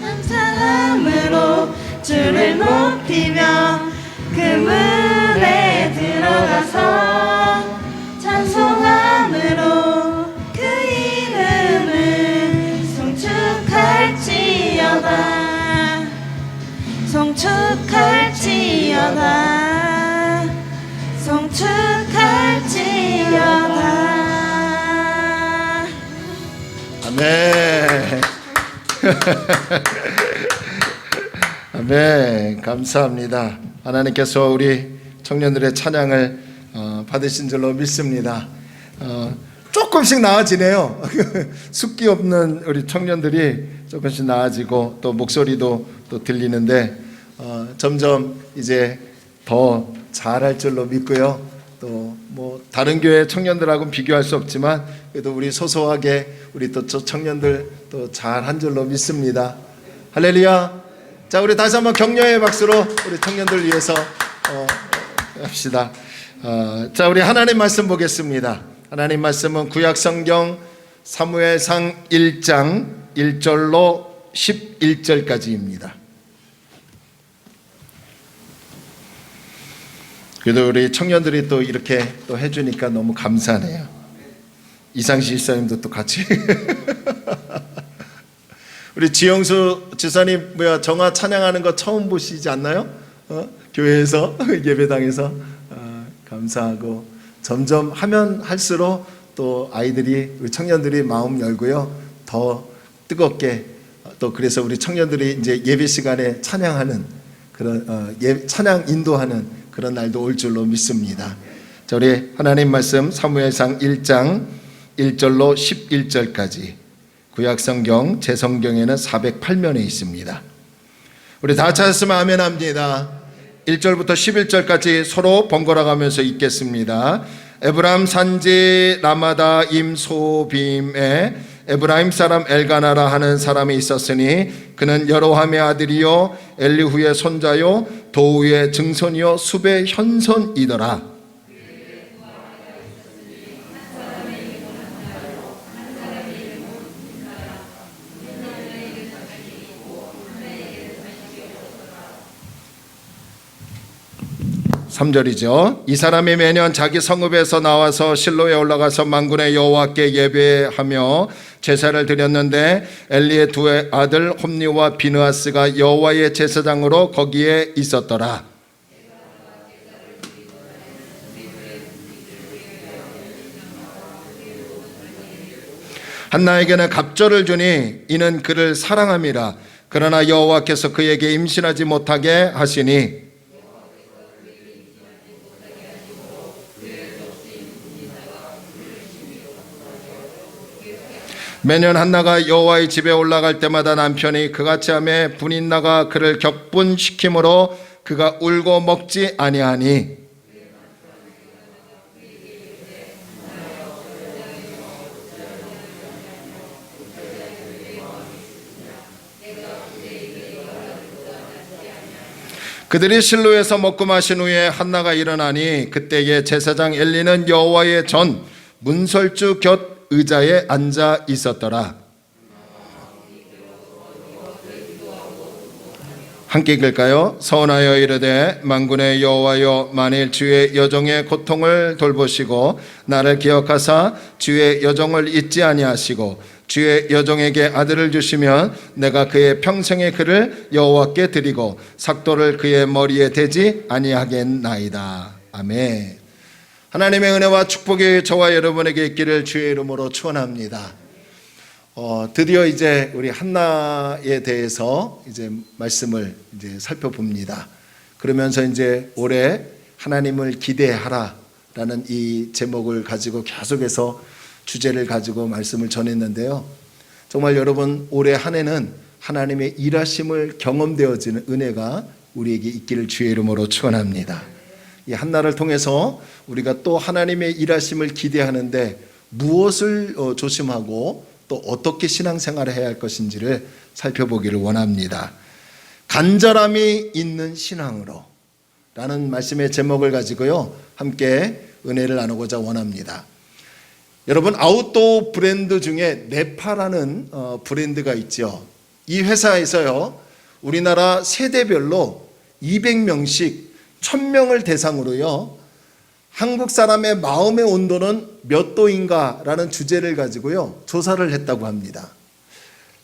감사함으로 주를 높이며 그 문에 들어가서 찬송함으로 그 이름을 송축할지어다 송축할지어다 송축할지어다. 아멘. 아멘. 감사합니다. 하나님께서 우리 청년들의 찬양을 받으신 줄로 믿습니다. 조금씩 나아지네요. 숫기 없는 우리 청년들이 조금씩 나아지고 또 목소리도 또 들리는데 점점 이제 더 잘할 줄로 믿고요. 또 뭐 다른 교회 청년들하고는 비교할 수 없지만 그래도 우리 소소하게 우리 또 청년들 또 잘한 줄로 믿습니다. 할렐루야. 자, 우리 다시 한번 격려의 박수로 우리 청년들 위해서 합시다. 자, 우리 하나님 말씀 보겠습니다. 하나님 말씀은 구약 성경 사무엘상 1장 1절로 11절까지입니다. 그래도 우리 청년들이 또 이렇게 또 해주니까 너무 감사하네요. 이상시 집사님도 또 같이. 우리 지영수 지사님 정화 찬양하는 거 처음 보시지 않나요? 교회에서 예배당에서 감사하고 점점 하면 할수록 또 아이들이 우리 청년들이 마음 열고요 더 뜨겁게 또 그래서 우리 청년들이 이제 예배 시간에 찬양하는 그런 찬양 인도하는 그런 날도 올 줄로 믿습니다. 자, 우리 하나님 말씀 사무엘상 1장 1절로 11절까지 구약성경 제 성경에는 408면에 있습니다. 우리 다 찾았으면 아멘 합니다. 1절부터 11절까지 서로 번갈아 가면서 읽겠습니다. 에브라임 산지 라마다 임소빔에 에브라임 사람 엘가나라 하는 사람이 있었으니 그는 여로함의 아들이요 엘리후의 손자요 도우의 증손이요 숲의 현손이더라. (3절이죠) 이 사람이 매년 자기 성읍에서 나와서 실로에 올라가서 만군의 여호와께 예배하며 제사를 드렸는데 엘리의 두 아들 홈니와 비느하스가 여호와의 제사장으로 거기에 있었더라. 한나에게는 갑절을 주니 이는 그를 사랑함이라. 그러나 여호와께서 그에게 임신하지 못하게 하시니 매년 한나가 여호와의 집에 올라갈 때마다 남편이 그같이 하매 분인나가 그를 격분시키므로 그가 울고 먹지 아니하니 그들이 실로에서 먹고 마신 후에 한나가 일어나니 그때에 제사장 엘리는 여호와의 전 문설주 곁 의자에 앉아 있었더라. 함께 읽을까요? 서원하여 이르되 만군의 여호와여 만일 주의 여종의 고통을 돌보시고 나를 기억하사 주의 여종을 잊지 아니하시고 주의 여종에게 아들을 주시면 내가 그의 평생의 그를 여호와께 드리고 삭도를 그의 머리에 대지 아니하겠나이다. 아멘. 하나님의 은혜와 축복이 저와 여러분에게 있기를 주의 이름으로 축원합니다. 드디어 이제 우리 한나에 대해서 이제 말씀을 이제 살펴봅니다. 그러면서 이제 올해 하나님을 기대하라라는 이 제목을 가지고 계속해서 주제를 가지고 말씀을 전했는데요. 정말 여러분 올해 한 해는 하나님의 일하심을 경험되어지는 은혜가 우리에게 있기를 주의 이름으로 축원합니다. 이 한나를 통해서 우리가 또 하나님의 일하심을 기대하는데 무엇을 조심하고 또 어떻게 신앙생활을 해야 할 것인지를 살펴보기를 원합니다. 간절함이 있는 신앙으로 라는 말씀의 제목을 가지고요 함께 은혜를 나누고자 원합니다. 여러분, 아웃도어 브랜드 중에 네파라는 브랜드가 있죠. 이 회사에서요, 우리나라 세대별로 200명씩 1000명을 대상으로요, 한국 사람의 마음의 온도는 몇 도인가 라는 주제를 가지고요, 조사를 했다고 합니다.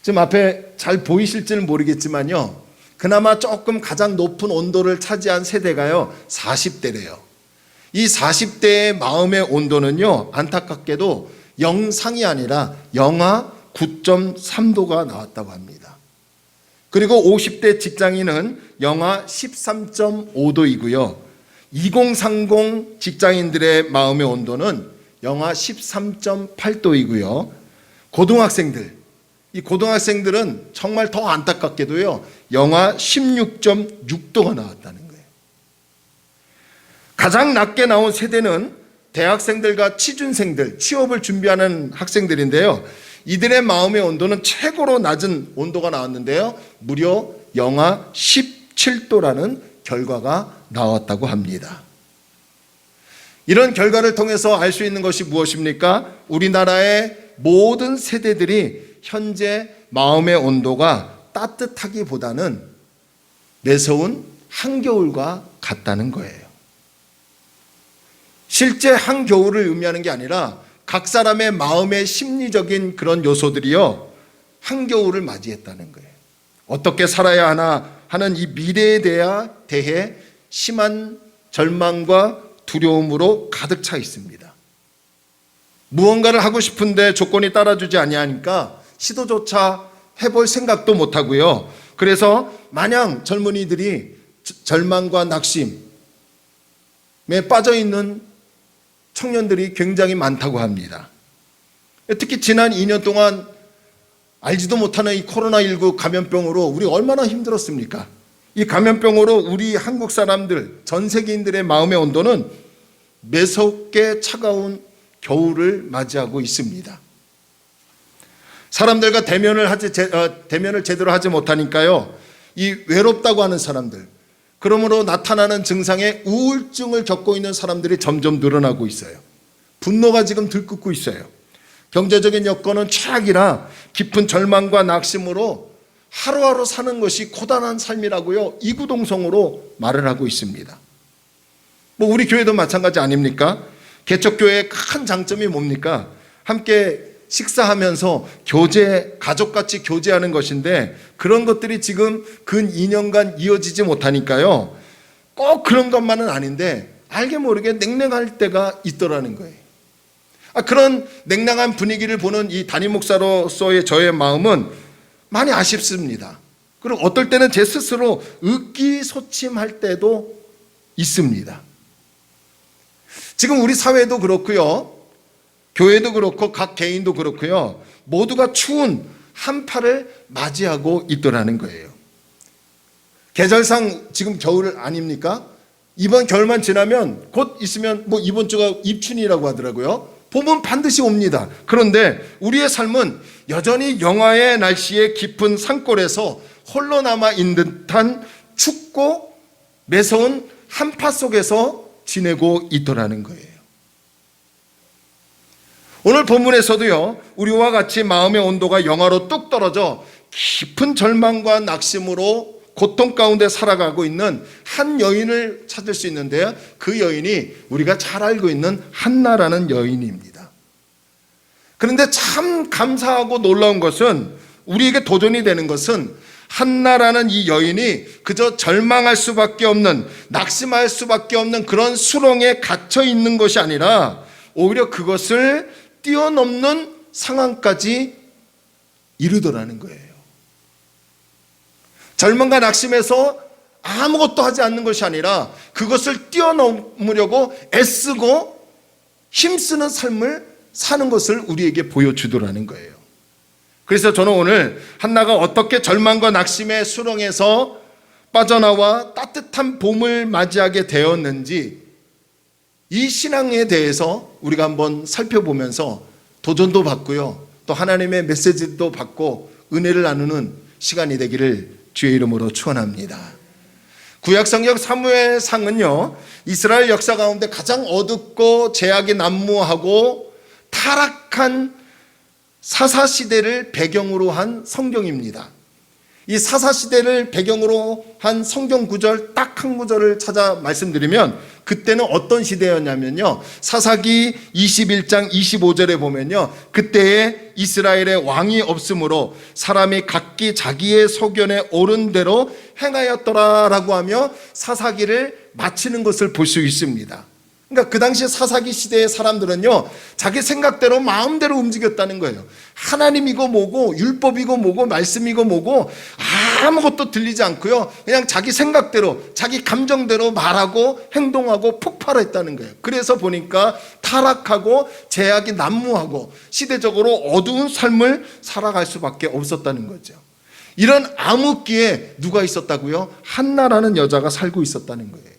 지금 앞에 잘 보이실지는 모르겠지만요, 그나마 조금 가장 높은 온도를 차지한 세대가요, 40대래요. 이 40대의 마음의 온도는요, 안타깝게도 영상이 아니라 영하 9.3도가 나왔다고 합니다. 그리고 50대 직장인은 영하 13.5도이고요. 2030 직장인들의 마음의 온도는 영하 13.8도이고요. 고등학생들, 이 고등학생들은 정말 더 안타깝게도요, 영하 16.6도가 나왔다는 거예요. 가장 낮게 나온 세대는 대학생들과 취준생들, 취업을 준비하는 학생들인데요. 이들의 마음의 온도는 최고로 낮은 온도가 나왔는데요, 무려 영하 17도라는 결과가 나왔다고 합니다. 이런 결과를 통해서 알 수 있는 것이 무엇입니까? 우리나라의 모든 세대들이 현재 마음의 온도가 따뜻하기보다는 매서운 한겨울과 같다는 거예요. 실제 한겨울을 의미하는 게 아니라 각 사람의 마음의 심리적인 그런 요소들이요, 한겨울을 맞이했다는 거예요. 어떻게 살아야 하나 하는 이 미래에 대해 심한 절망과 두려움으로 가득 차 있습니다. 무언가를 하고 싶은데 조건이 따라주지 아니하니까 시도조차 해볼 생각도 못하고요. 그래서 마냥 젊은이들이 절망과 낙심에 빠져있는 청년들이 굉장히 많다고 합니다. 특히 지난 2년 동안 알지도 못하는 이 코로나19 감염병으로 우리 얼마나 힘들었습니까? 이 감염병으로 우리 한국 사람들, 전 세계인들의 마음의 온도는 매섭게 차가운 겨울을 맞이하고 있습니다. 사람들과 대면을 제대로 하지 못하니까요, 이 외롭다고 하는 사람들, 그러므로 나타나는 증상에 우울증을 겪고 있는 사람들이 점점 늘어나고 있어요. 분노가 지금 들끓고 있어요. 경제적인 여건은 최악이라 깊은 절망과 낙심으로 하루하루 사는 것이 고단한 삶이라고요, 이구동성으로 말을 하고 있습니다. 우리 교회도 마찬가지 아닙니까? 개척교회의 큰 장점이 뭡니까? 함께 식사하면서 가족같이 교제하는 것인데, 그런 것들이 지금 근 2년간 이어지지 못하니까요, 꼭 그런 것만은 아닌데 알게 모르게 냉랭할 때가 있더라는 거예요. 그런 냉랭한 분위기를 보는 이 담임 목사로서의 저의 마음은 많이 아쉽습니다. 그리고 어떨 때는 제 스스로 의기소침할 때도 있습니다. 지금 우리 사회도 그렇고요, 교회도 그렇고 각 개인도 그렇고요, 모두가 추운 한파를 맞이하고 있더라는 거예요. 계절상 지금 겨울 아닙니까? 이번 겨울만 지나면 곧 있으면 이번 주가 입춘이라고 하더라고요. 봄은 반드시 옵니다. 그런데 우리의 삶은 여전히 영하의 날씨에 깊은 산골에서 홀로 남아 있는 듯한 춥고 매서운 한파 속에서 지내고 있더라는 거예요. 오늘 본문에서도요, 우리와 같이 마음의 온도가 영하로 뚝 떨어져 깊은 절망과 낙심으로 고통 가운데 살아가고 있는 한 여인을 찾을 수 있는데요, 그 여인이 우리가 잘 알고 있는 한나라는 여인입니다. 그런데 참 감사하고 놀라운 것은, 우리에게 도전이 되는 것은, 한나라는 이 여인이 그저 절망할 수밖에 없는, 낙심할 수밖에 없는 그런 수렁에 갇혀 있는 것이 아니라 오히려 그것을 뛰어넘는 상황까지 이르더라는 거예요. 절망과 낙심에서 아무것도 하지 않는 것이 아니라 그것을 뛰어넘으려고 애쓰고 힘쓰는 삶을 사는 것을 우리에게 보여주더라는 거예요. 그래서 저는 오늘 한나가 어떻게 절망과 낙심의 수렁에서 빠져나와 따뜻한 봄을 맞이하게 되었는지, 이 신앙에 대해서 우리가 한번 살펴보면서 도전도 받고요, 또 하나님의 메시지도 받고 은혜를 나누는 시간이 되기를 주의 이름으로 축원합니다. 구약성경 사무엘상은요, 이스라엘 역사 가운데 가장 어둡고 죄악이 난무하고 타락한 사사시대를 배경으로 한 성경입니다. 이 사사시대를 배경으로 한 성경 구절 딱 한 구절을 찾아 말씀드리면 그때는 어떤 시대였냐면요, 사사기 21장 25절에 보면요, 그때에 이스라엘의 왕이 없으므로 사람이 각기 자기의 소견에 옳은 대로 행하였더라라고 하며 사사기를 마치는 것을 볼 수 있습니다. 그러니까 그 당시 사사기 시대의 사람들은요, 자기 생각대로 마음대로 움직였다는 거예요. 하나님이고 뭐고 율법이고 뭐고 말씀이고 뭐고 아무것도 들리지 않고요, 그냥 자기 생각대로 자기 감정대로 말하고 행동하고 폭발했다는 거예요. 그래서 보니까 타락하고 제약이 난무하고 시대적으로 어두운 삶을 살아갈 수밖에 없었다는 거죠. 이런 암흑기에 누가 있었다고요? 한나라는 여자가 살고 있었다는 거예요.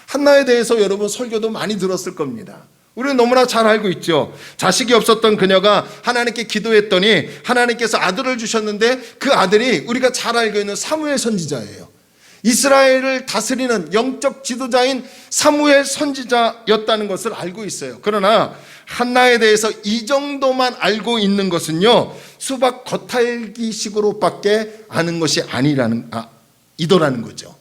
한나에 대해서 여러분 설교도 많이 들었을 겁니다. 우리는 너무나 잘 알고 있죠. 자식이 없었던 그녀가 하나님께 기도했더니 하나님께서 아들을 주셨는데 그 아들이 우리가 잘 알고 있는 사무엘 선지자예요. 이스라엘을 다스리는 영적 지도자인 사무엘 선지자였다는 것을 알고 있어요. 그러나 한나에 대해서 이 정도만 알고 있는 것은요, 수박 겉핥기식으로밖에 아는 것이 이더라는 거죠.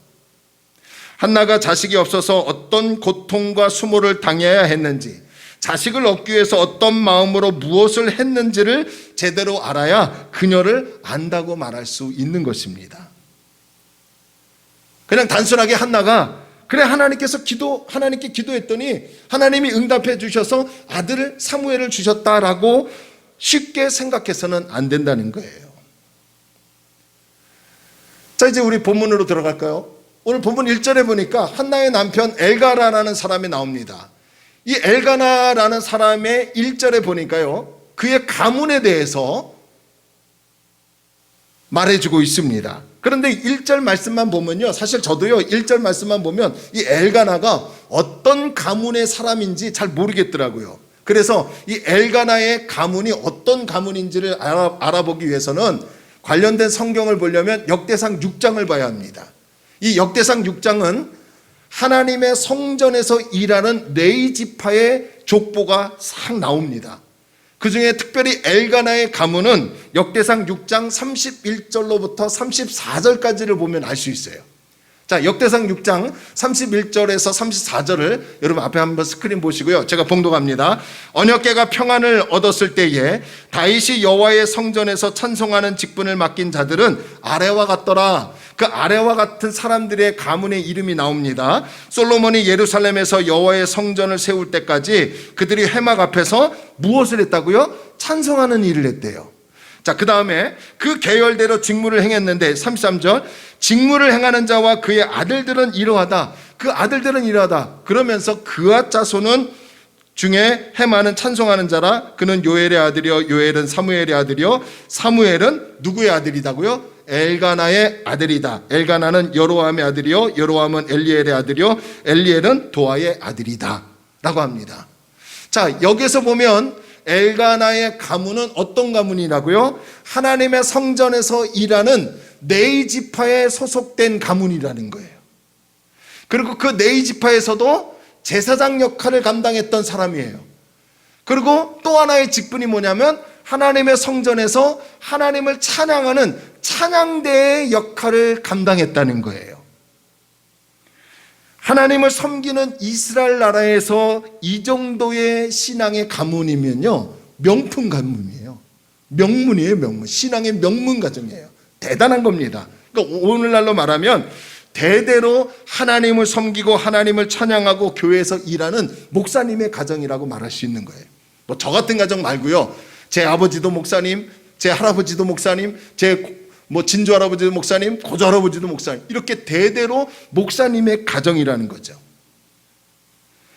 한나가 자식이 없어서 어떤 고통과 수모를 당해야 했는지, 자식을 얻기 위해서 어떤 마음으로 무엇을 했는지를 제대로 알아야 그녀를 안다고 말할 수 있는 것입니다. 그냥 단순하게 한나가 그래 하나님께 기도했더니 하나님이 응답해 주셔서 아들을 사무엘을 주셨다라고 쉽게 생각해서는 안 된다는 거예요. 자, 이제 우리 본문으로 들어갈까요? 오늘 본문 1절에 보니까 한나의 남편 엘가나라는 사람이 나옵니다. 이 엘가나라는 사람의 1절에 보니까요, 그의 가문에 대해서 말해주고 있습니다. 그런데 1절 말씀만 보면요, 사실 저도요 1절 말씀만 보면 이 엘가나가 어떤 가문의 사람인지 잘 모르겠더라고요. 그래서 이 엘가나의 가문이 어떤 가문인지를 알아보기 위해서는 관련된 성경을 보려면 역대상 6장을 봐야 합니다. 이 역대상 6장은 하나님의 성전에서 일하는 레위 지파의 족보가 싹 나옵니다. 그 중에 특별히 엘가나의 가문은 역대상 6장 31절로부터 34절까지를 보면 알 수 있어요. 자, 역대상 6장 31절에서 34절을 여러분 앞에 한번 스크린 보시고요, 제가 봉독합니다. 언약궤가 평안을 얻었을 때에 다윗이 여호와의 성전에서 찬송하는 직분을 맡긴 자들은 아래와 같더라. 그 아래와 같은 사람들의 가문의 이름이 나옵니다. 솔로몬이 예루살렘에서 여호와의 성전을 세울 때까지 그들이 회막 앞에서 무엇을 했다고요? 찬송하는 일을 했대요. 자, 그 다음에 그 계열대로 직무를 행했는데 33절, 직무를 행하는 자와 그의 아들들은 이러하다. 그 아들들은 이러하다. 그러면서 그와 자손은 중에 헤마는 찬송하는 자라. 그는 요엘의 아들이요, 요엘은 사무엘의 아들이요, 사무엘은 누구의 아들이다고요? 엘가나의 아들이다. 엘가나는 여로함의 아들이요, 여로함은 엘리엘의 아들이요, 엘리엘은 도아의 아들이다 라고 합니다. 자, 여기서 보면 엘가나의 가문은 어떤 가문이라고요? 하나님의 성전에서 일하는 레위 지파에 소속된 가문이라는 거예요. 그리고 그 레위 지파에서도 제사장 역할을 감당했던 사람이에요. 그리고 또 하나의 직분이 뭐냐면 하나님의 성전에서 하나님을 찬양하는 찬양대의 역할을 감당했다는 거예요. 하나님을 섬기는 이스라엘 나라에서 이 정도의 신앙의 가문이면요, 명품 가문이에요. 명문이에요, 명문. 신앙의 명문 가정이에요. 대단한 겁니다. 그러니까 오늘날로 말하면 대대로 하나님을 섬기고 하나님을 찬양하고 교회에서 일하는 목사님의 가정이라고 말할 수 있는 거예요. 뭐 저 같은 가정 말고요, 제 아버지도 목사님, 제 할아버지도 목사님, 제 진조 할아버지도 목사님, 고조 할아버지도 목사님, 이렇게 대대로 목사님의 가정이라는 거죠.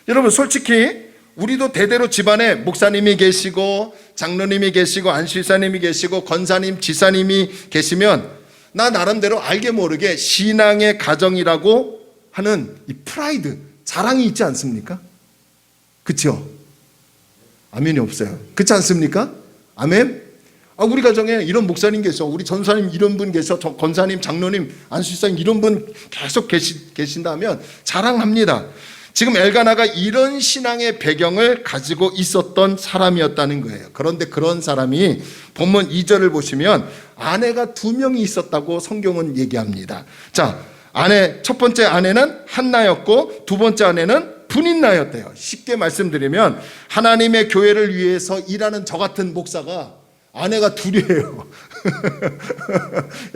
여러분, 솔직히 우리도 대대로 집안에 목사님이 계시고 장로님이 계시고 안수사님이 계시고 권사님, 지사님이 계시면 나 나름대로 알게 모르게 신앙의 가정이라고 하는 이 프라이드, 자랑이 있지 않습니까? 그렇죠? 아멘이 없어요. 그렇지 않습니까? 아멘? 우리 가정에 이런 목사님 계셔, 우리 전사님 이런 분 계셔, 권사님, 장로님, 안수사님 이런 분 계속 계신다면 자랑합니다. 지금 엘가나가 이런 신앙의 배경을 가지고 있었던 사람이었다는 거예요. 그런데 그런 사람이 본문 2절을 보시면 아내가 2명이 있었다고 성경은 얘기합니다. 자, 첫 번째 아내는 한나였고 두 번째 아내는 분인나였대요. 쉽게 말씀드리면 하나님의 교회를 위해서 일하는 저 같은 목사가 아내가 2이에요.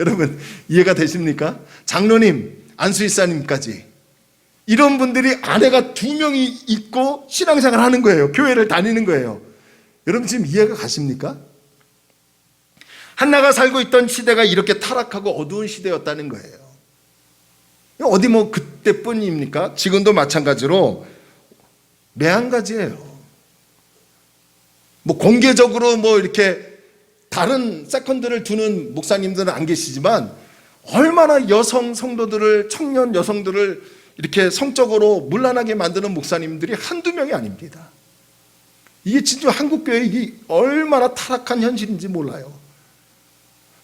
여러분 이해가 되십니까? 장로님, 안수일사님까지 이런 분들이 아내가 2명이 있고 신앙생활 하는 거예요. 교회를 다니는 거예요. 여러분 지금 이해가 가십니까? 한나가 살고 있던 시대가 이렇게 타락하고 어두운 시대였다는 거예요. 어디 뭐 그때뿐입니까? 지금도 마찬가지로 매한가지예요. 뭐 공개적으로 뭐 이렇게 다른 세컨드를 두는 목사님들은 안 계시지만 얼마나 여성 성도들을, 청년 여성들을 이렇게 성적으로 문란하게 만드는 목사님들이 한두 명이 아닙니다. 이게 진짜 한국교회 이게 얼마나 타락한 현실인지 몰라요.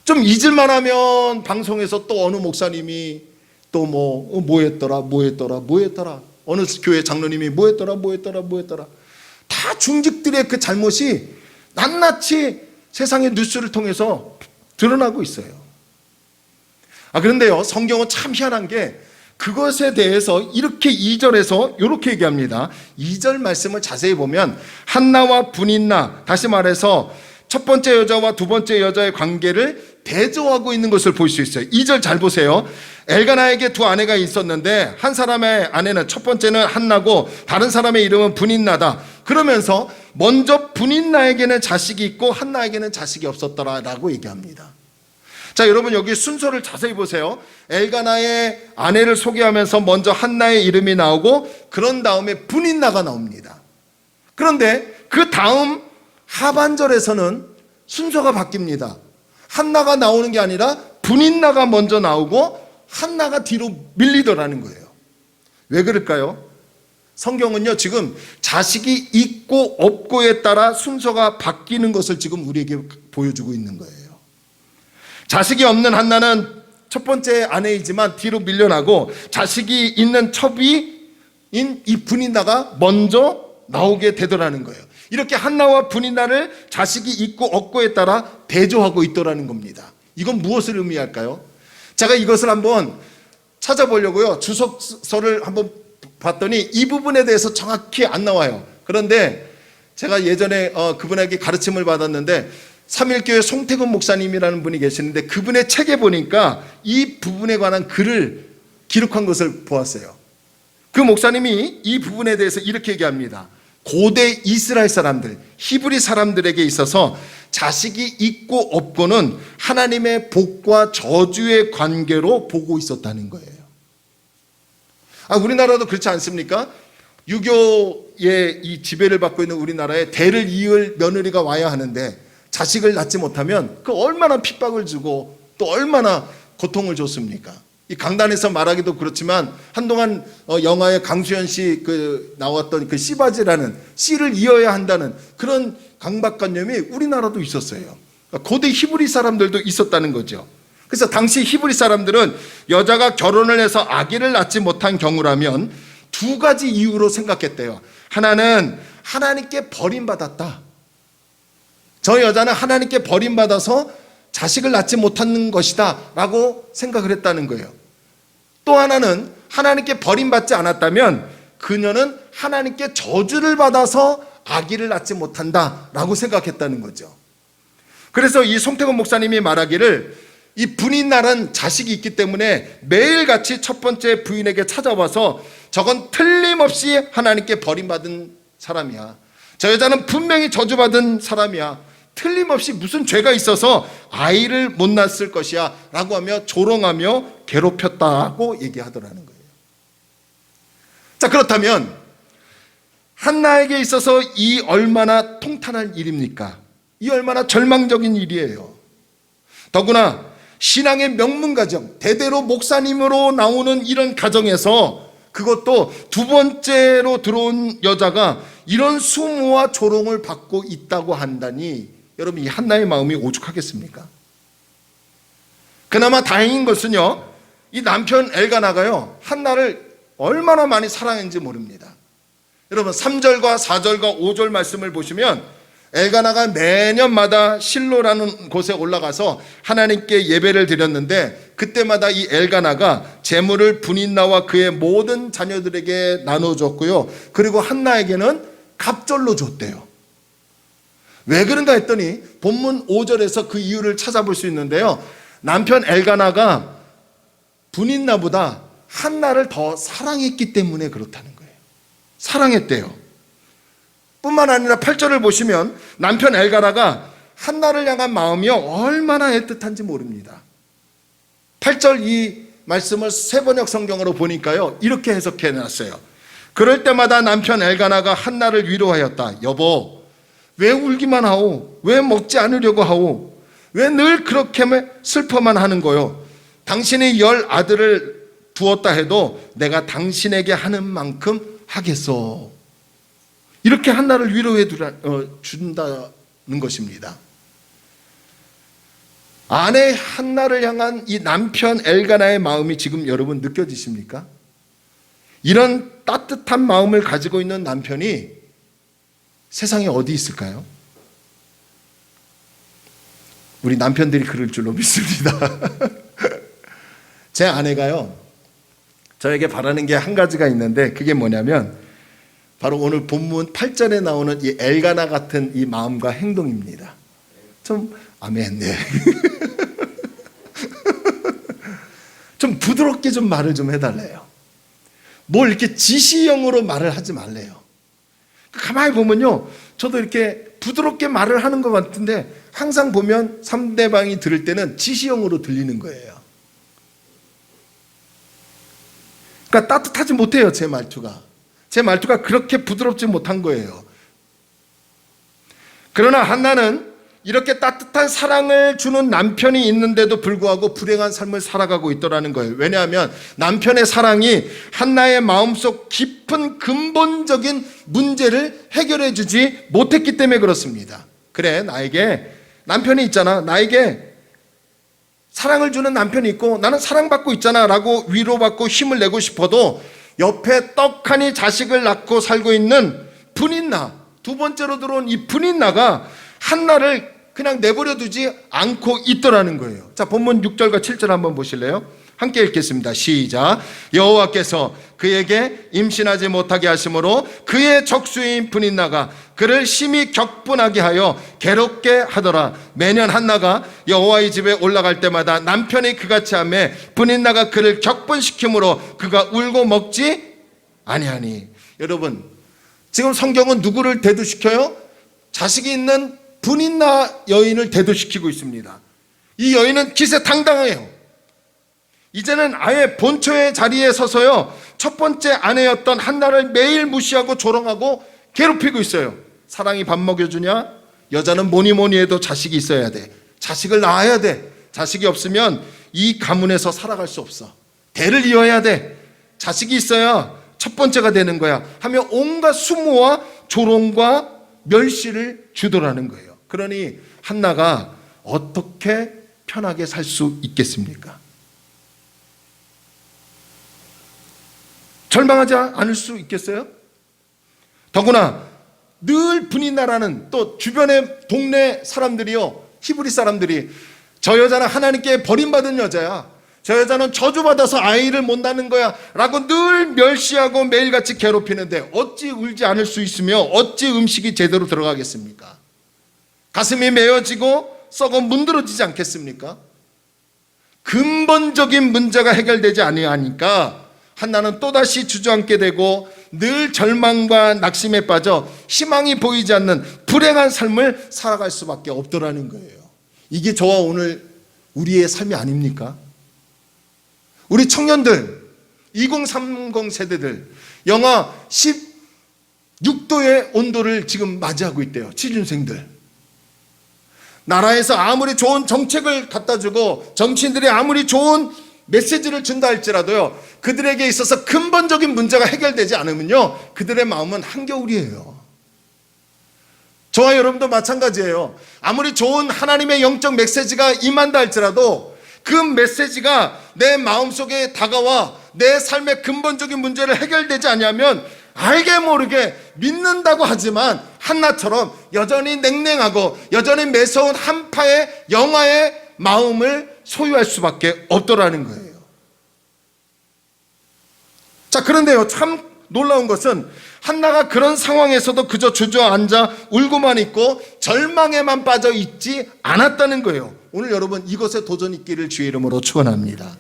좀 잊을만 하면 방송에서 또 어느 목사님이 또 뭐 했더라 어느 교회 장로님이 뭐 했더라 다 중직들의 그 잘못이 낱낱이 세상의 뉴스를 통해서 드러나고 있어요. 그런데요, 성경은 참 희한한 게 그것에 대해서 이렇게 2절에서 이렇게 얘기합니다. 2절 말씀을 자세히 보면 한나와 분인나, 다시 말해서 첫 번째 여자와 두 번째 여자의 관계를 대조하고 있는 것을 볼 수 있어요. 2절 잘 보세요. 엘가나에게 2 아내가 있었는데 한 사람의 아내는, 첫 번째는 한나고 다른 사람의 이름은 분인나다. 그러면서 먼저 분인나에게는 자식이 있고 한나에게는 자식이 없었더라라고 얘기합니다. 자, 여러분 여기 순서를 자세히 보세요. 엘가나의 아내를 소개하면서 먼저 한나의 이름이 나오고 그런 다음에 분인나가 나옵니다. 그런데 그 다음 하반절에서는 순서가 바뀝니다. 한나가 나오는 게 아니라 분인나가 먼저 나오고 한나가 뒤로 밀리더라는 거예요. 왜 그럴까요? 성경은요 지금 자식이 있고 없고에 따라 순서가 바뀌는 것을 지금 우리에게 보여주고 있는 거예요. 자식이 없는 한나는 첫 번째 아내이지만 뒤로 밀려나고 자식이 있는 첩이인 이 분인나가 먼저 나오게 되더라는 거예요. 이렇게 한나와 분인나를 자식이 있고 없고에 따라 대조하고 있더라는 겁니다. 이건 무엇을 의미할까요? 제가 이것을 한번 찾아보려고요. 주석서를 한번 봤더니 이 부분에 대해서 정확히 안 나와요. 그런데 제가 예전에 그분에게 가르침을 받았는데 삼일교회 송태근 목사님이라는 분이 계시는데 그분의 책에 보니까 이 부분에 관한 글을 기록한 것을 보았어요. 그 목사님이 이 부분에 대해서 이렇게 얘기합니다. 고대 이스라엘 사람들, 히브리 사람들에게 있어서 자식이 있고 없고는 하나님의 복과 저주의 관계로 보고 있었다는 거예요. 우리나라도 그렇지 않습니까? 유교의 이 지배를 받고 있는 우리나라에 대를 이을 며느리가 와야 하는데 자식을 낳지 못하면 그 얼마나 핍박을 주고 또 얼마나 고통을 줬습니까? 이 강단에서 말하기도 그렇지만 한동안 영화에 강수현 씨 나왔던 그 씨바지라는 씨를 이어야 한다는 그런 강박관념이 우리나라도 있었어요. 고대 히브리 사람들도 있었다는 거죠. 그래서 당시 히브리 사람들은 여자가 결혼을 해서 아기를 낳지 못한 경우라면 2가지 이유로 생각했대요. 하나는 하나님께 버림받았다. 저 여자는 하나님께 버림받아서 자식을 낳지 못하는 것이다 라고 생각을 했다는 거예요. 또 하나는 하나님께 버림받지 않았다면 그녀는 하나님께 저주를 받아서 아기를 낳지 못한다 라고 생각했다는 거죠. 그래서 이 송태근 목사님이 말하기를 이 분인날은 자식이 있기 때문에 매일같이 첫 번째 부인에게 찾아와서 저건 틀림없이 하나님께 버림받은 사람이야. 저 여자는 분명히 저주받은 사람이야. 틀림없이 무슨 죄가 있어서 아이를 못 낳았을 것이야 라고 하며 조롱하며 괴롭혔다고 얘기하더라는 거예요. 자, 그렇다면 한나에게 있어서 이 얼마나 통탄한 일입니까? 이 얼마나 절망적인 일이에요. 더구나 신앙의 명문 가정, 대대로 목사님으로 나오는 이런 가정에서 그것도 2번째로 들어온 여자가 이런 수모와 조롱을 받고 있다고 한다니 여러분 이 한나의 마음이 오죽하겠습니까? 그나마 다행인 것은요, 이 남편 엘가나가요 한나를 얼마나 많이 사랑했는지 모릅니다. 여러분 3절과 4절과 5절 말씀을 보시면 엘가나가 매년마다 실로라는 곳에 올라가서 하나님께 예배를 드렸는데 그때마다 이 엘가나가 재물을 분인나와 그의 모든 자녀들에게 나눠줬고요. 그리고 한나에게는 갑절로 줬대요. 왜 그런가 했더니 본문 5절에서 그 이유를 찾아볼 수 있는데요. 남편 엘가나가 분인나보다 한나를 더 사랑했기 때문에 그렇다는 거예요. 사랑했대요. 뿐만 아니라 8절을 보시면 남편 엘가나가 한나를 향한 마음이 얼마나 애틋한지 모릅니다. 8절 이 말씀을 세번역 성경으로 보니까요 이렇게 해석해 놨어요. 그럴 때마다 남편 엘가나가 한나를 위로하였다. 여보, 왜 울기만 하오? 왜 먹지 않으려고 하오? 왜 늘 그렇게 슬퍼만 하는 거요? 당신이 10 아들을 두었다 해도 내가 당신에게 하는 만큼 하겠소. 이렇게 한나를 위로해 준다는 것입니다. 아내 한나를 향한 이 남편 엘가나의 마음이 지금 여러분 느껴지십니까? 이런 따뜻한 마음을 가지고 있는 남편이 세상에 어디 있을까요? 우리 남편들이 그럴 줄로 믿습니다. 제 아내가요 저에게 바라는 게 한 가지가 있는데 그게 뭐냐면 바로 오늘 본문 8절에 나오는 이 엘가나 같은 이 마음과 행동입니다. 좀 아멘. 네. 좀 부드럽게 좀 말을 좀 해달래요. 뭘 이렇게 지시형으로 말을 하지 말래요. 가만히 보면요 저도 이렇게 부드럽게 말을 하는 것 같은데 항상 보면 상대방이 들을 때는 지시형으로 들리는 거예요. 그러니까 따뜻하지 못해요. 제 말투가 그렇게 부드럽지 못한 거예요. 그러나 한나는 이렇게 따뜻한 사랑을 주는 남편이 있는데도 불구하고 불행한 삶을 살아가고 있더라는 거예요. 왜냐하면 남편의 사랑이 한나의 마음속 깊은 근본적인 문제를 해결해 주지 못했기 때문에 그렇습니다. 그래, 나에게 남편이 있잖아. 나에게 사랑을 주는 남편이 있고 나는 사랑받고 있잖아 라고 위로받고 힘을 내고 싶어도 옆에 떡하니 자식을 낳고 살고 있는 분인나, 두 번째로 들어온 이 분인나가 한나를 그냥 내버려 두지 않고 있더라는 거예요. 자, 본문 6절과 7절 한번 보실래요? 함께 읽겠습니다. 시작. 여호와께서 그에게 임신하지 못하게 하심으로 그의 적수인 분인나가 그를 심히 격분하게 하여 괴롭게 하더라. 매년 한나가 여호와의 집에 올라갈 때마다 남편이 그같이 하매 분인나가 그를 격분시키므로 그가 울고 먹지 아니하니. 여러분, 지금 성경은 누구를 대두시켜요? 자식이 있는 분인나 여인을 대두시키고 있습니다. 이 여인은 기세당당해요. 이제는 아예 본처의 자리에 서서요 첫 번째 아내였던 한나를 매일 무시하고 조롱하고 괴롭히고 있어요. 사랑이 밥 먹여주냐? 여자는 뭐니 해도 자식이 있어야 돼. 자식을 낳아야 돼. 자식이 없으면 이 가문에서 살아갈 수 없어. 대를 이어야 돼. 자식이 있어야 첫 번째가 되는 거야 하며 온갖 수모와 조롱과 멸시를 주더라는 거예요. 그러니 한나가 어떻게 편하게 살 수 있겠습니까? 절망하지 않을 수 있겠어요? 더구나 늘 분인나라는 또 주변의 동네 사람들이요 히브리 사람들이 저 여자는 하나님께 버림받은 여자야, 저 여자는 저주받아서 아이를 못 낳는 거야 라고 늘 멸시하고 매일같이 괴롭히는데 어찌 울지 않을 수 있으며 어찌 음식이 제대로 들어가겠습니까? 가슴이 메어지고 썩어 문드러지지 않겠습니까? 근본적인 문제가 해결되지 아니하니까 한나는 또다시 주저앉게 되고 늘 절망과 낙심에 빠져 희망이 보이지 않는 불행한 삶을 살아갈 수밖에 없더라는 거예요. 이게 저와 오늘 우리의 삶이 아닙니까? 우리 청년들, 2030 세대들 영하 16도의 온도를 지금 맞이하고 있대요. 취준생들. 나라에서 아무리 좋은 정책을 갖다 주고 정치인들이 아무리 좋은 메시지를 준다 할지라도요 그들에게 있어서 근본적인 문제가 해결되지 않으면요 그들의 마음은 한겨울이에요. 저와 여러분도 마찬가지예요. 아무리 좋은 하나님의 영적 메시지가 임한다 할지라도 그 메시지가 내 마음속에 다가와 내 삶의 근본적인 문제를 해결되지 않으면 알게 모르게 믿는다고 하지만 한나처럼 여전히 냉랭하고 여전히 매서운 한파의 영아의 마음을 소유할 수밖에 없더라는 거예요. 자, 그런데요, 참 놀라운 것은 한나가 그런 상황에서도 그저 주저앉아 울고만 있고 절망에만 빠져 있지 않았다는 거예요. 오늘 여러분 이것에 도전 있기를 주의 이름으로 축원합니다.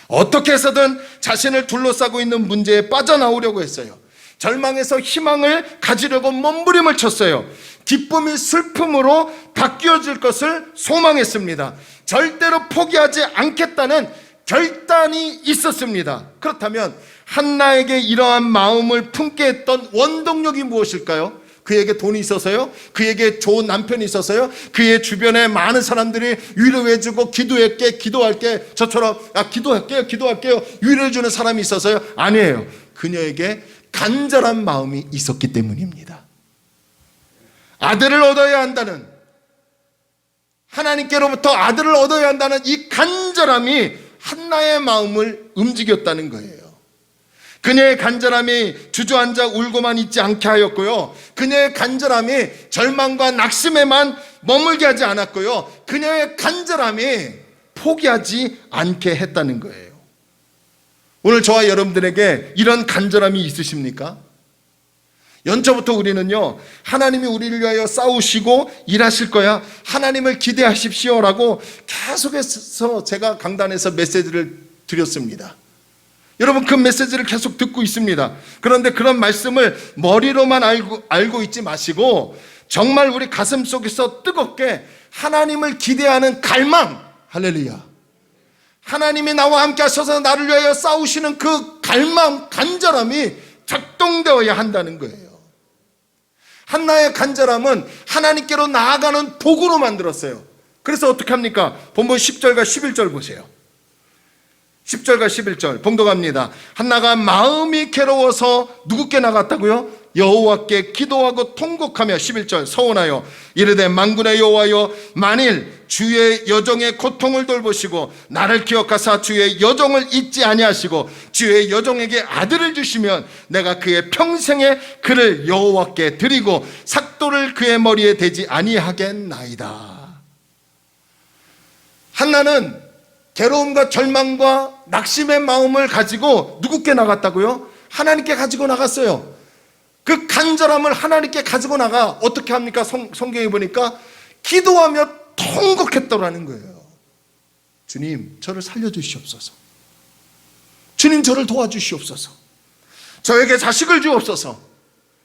어떻게 해서든 자신을 둘러싸고 있는 문제에 빠져나오려고 했어요. 절망에서 희망을 가지려고 몸부림을 쳤어요. 기쁨이 슬픔으로 바뀌어질 것을 소망했습니다. 절대로 포기하지 않겠다는 결단이 있었습니다. 그렇다면 한나에게 이러한 마음을 품게 했던 원동력이 무엇일까요? 그에게 돈이 있어서요? 그에게 좋은 남편이 있어서요? 그의 주변에 많은 사람들이 위로해주고 기도할게 저처럼 기도할게요 위로해주는 사람이 있어서요? 아니에요. 그녀에게 간절한 마음이 있었기 때문입니다. 아들을 얻어야 한다는, 하나님께로부터 아들을 얻어야 한다는 이 간절함이 한나의 마음을 움직였다는 거예요. 그녀의 간절함이 주저앉아 울고만 있지 않게 하였고요. 그녀의 간절함이 절망과 낙심에만 머물게 하지 않았고요. 그녀의 간절함이 포기하지 않게 했다는 거예요. 오늘 저와 여러분들에게 이런 간절함이 있으십니까? 연초부터 우리는요, 하나님이 우리를 위하여 싸우시고 일하실 거야, 하나님을 기대하십시오라고 계속해서 제가 강단에서 메시지를 드렸습니다. 여러분 그 메시지를 계속 듣고 있습니다. 그런데 그런 말씀을 머리로만 알고 있지 마시고 정말 우리 가슴 속에서 뜨겁게 하나님을 기대하는 갈망, 할렐루야, 하나님이 나와 함께 하셔서 나를 위하여 싸우시는 그 갈망, 간절함이 작동되어야 한다는 거예요. 한나의 간절함은 하나님께로 나아가는 도구로 만들었어요. 그래서 어떻게 합니까? 본문 10절과 11절 보세요. 10절과 11절 봉독합니다. 한나가 마음이 괴로워서 누구께 나갔다고요? 여호와께 기도하고 통곡하며 11절 서원하여 이르되 만군의 여호와여, 만일 주의 여종의 고통을 돌보시고 나를 기억하사 주의 여종을 잊지 아니하시고 주의 여종에게 아들을 주시면 내가 그의 평생에 그를 여호와께 드리고 삭도를 그의 머리에 대지 아니하겠나이다. 한나는 괴로움과 절망과 낙심의 마음을 가지고 누구께 나갔다고요? 하나님께 가지고 나갔어요. 그 간절함을 하나님께 가지고 나가 어떻게 합니까? 성경에 보니까 기도하며 통곡했더라는 거예요. 주님, 저를 살려주시옵소서. 주님, 저를 도와주시옵소서. 저에게 자식을 주옵소서.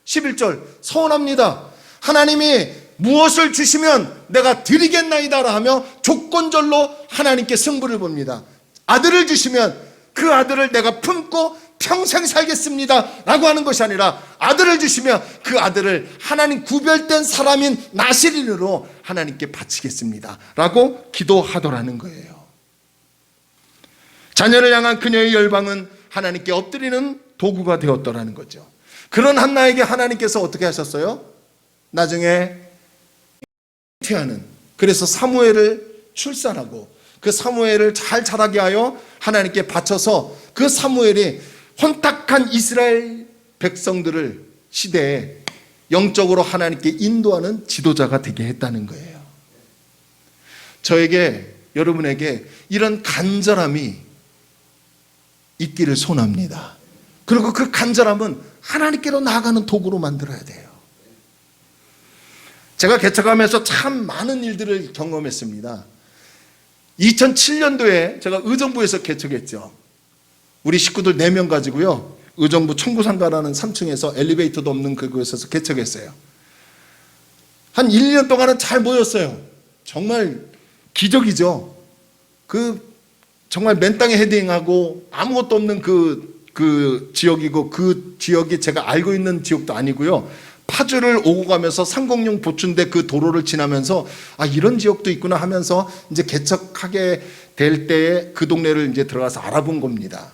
11절 서원합니다. 하나님이 무엇을 주시면 내가 드리겠나이다라 하며 조건절로 하나님께 승부를 봅니다. 아들을 주시면 그 아들을 내가 품고 평생 살겠습니다 라고 하는 것이 아니라, 아들을 주시면 그 아들을 하나님 구별된 사람인 나실인으로 하나님께 바치겠습니다 라고 기도하더라는 거예요. 자녀를 향한 그녀의 열방은 하나님께 엎드리는 도구가 되었더라는 거죠. 그런 한나에게 하나님께서 어떻게 하셨어요? 나중에 잉태하는, 그래서 사무엘을 출산하고 그 사무엘을 잘 자라게 하여 하나님께 바쳐서 그 사무엘이 혼탁한 이스라엘 백성들을 시대에 영적으로 하나님께 인도하는 지도자가 되게 했다는 거예요. 저에게, 여러분에게 이런 간절함이 있기를 소원합니다. 그리고 그 간절함은 하나님께로 나아가는 도구로 만들어야 돼요. 제가 개척하면서 참 많은 일들을 경험했습니다. 2007년도에 제가 의정부에서 개척했죠. 우리 식구들 4명 가지고요, 의정부 청구상가라는 3층에서 엘리베이터도 없는 그곳에서 개척했어요. 한 1년 동안은 잘 모였어요. 정말 기적이죠. 정말 맨 땅에 헤딩하고 아무것도 없는 그 지역이고, 그 지역이 제가 알고 있는 지역도 아니고요, 파주를 오고 가면서 상공용 보춘대 그 도로를 지나면서 아, 이런 지역도 있구나 하면서 이제 개척하게 될 때에 그 동네를 이제 들어가서 알아본 겁니다.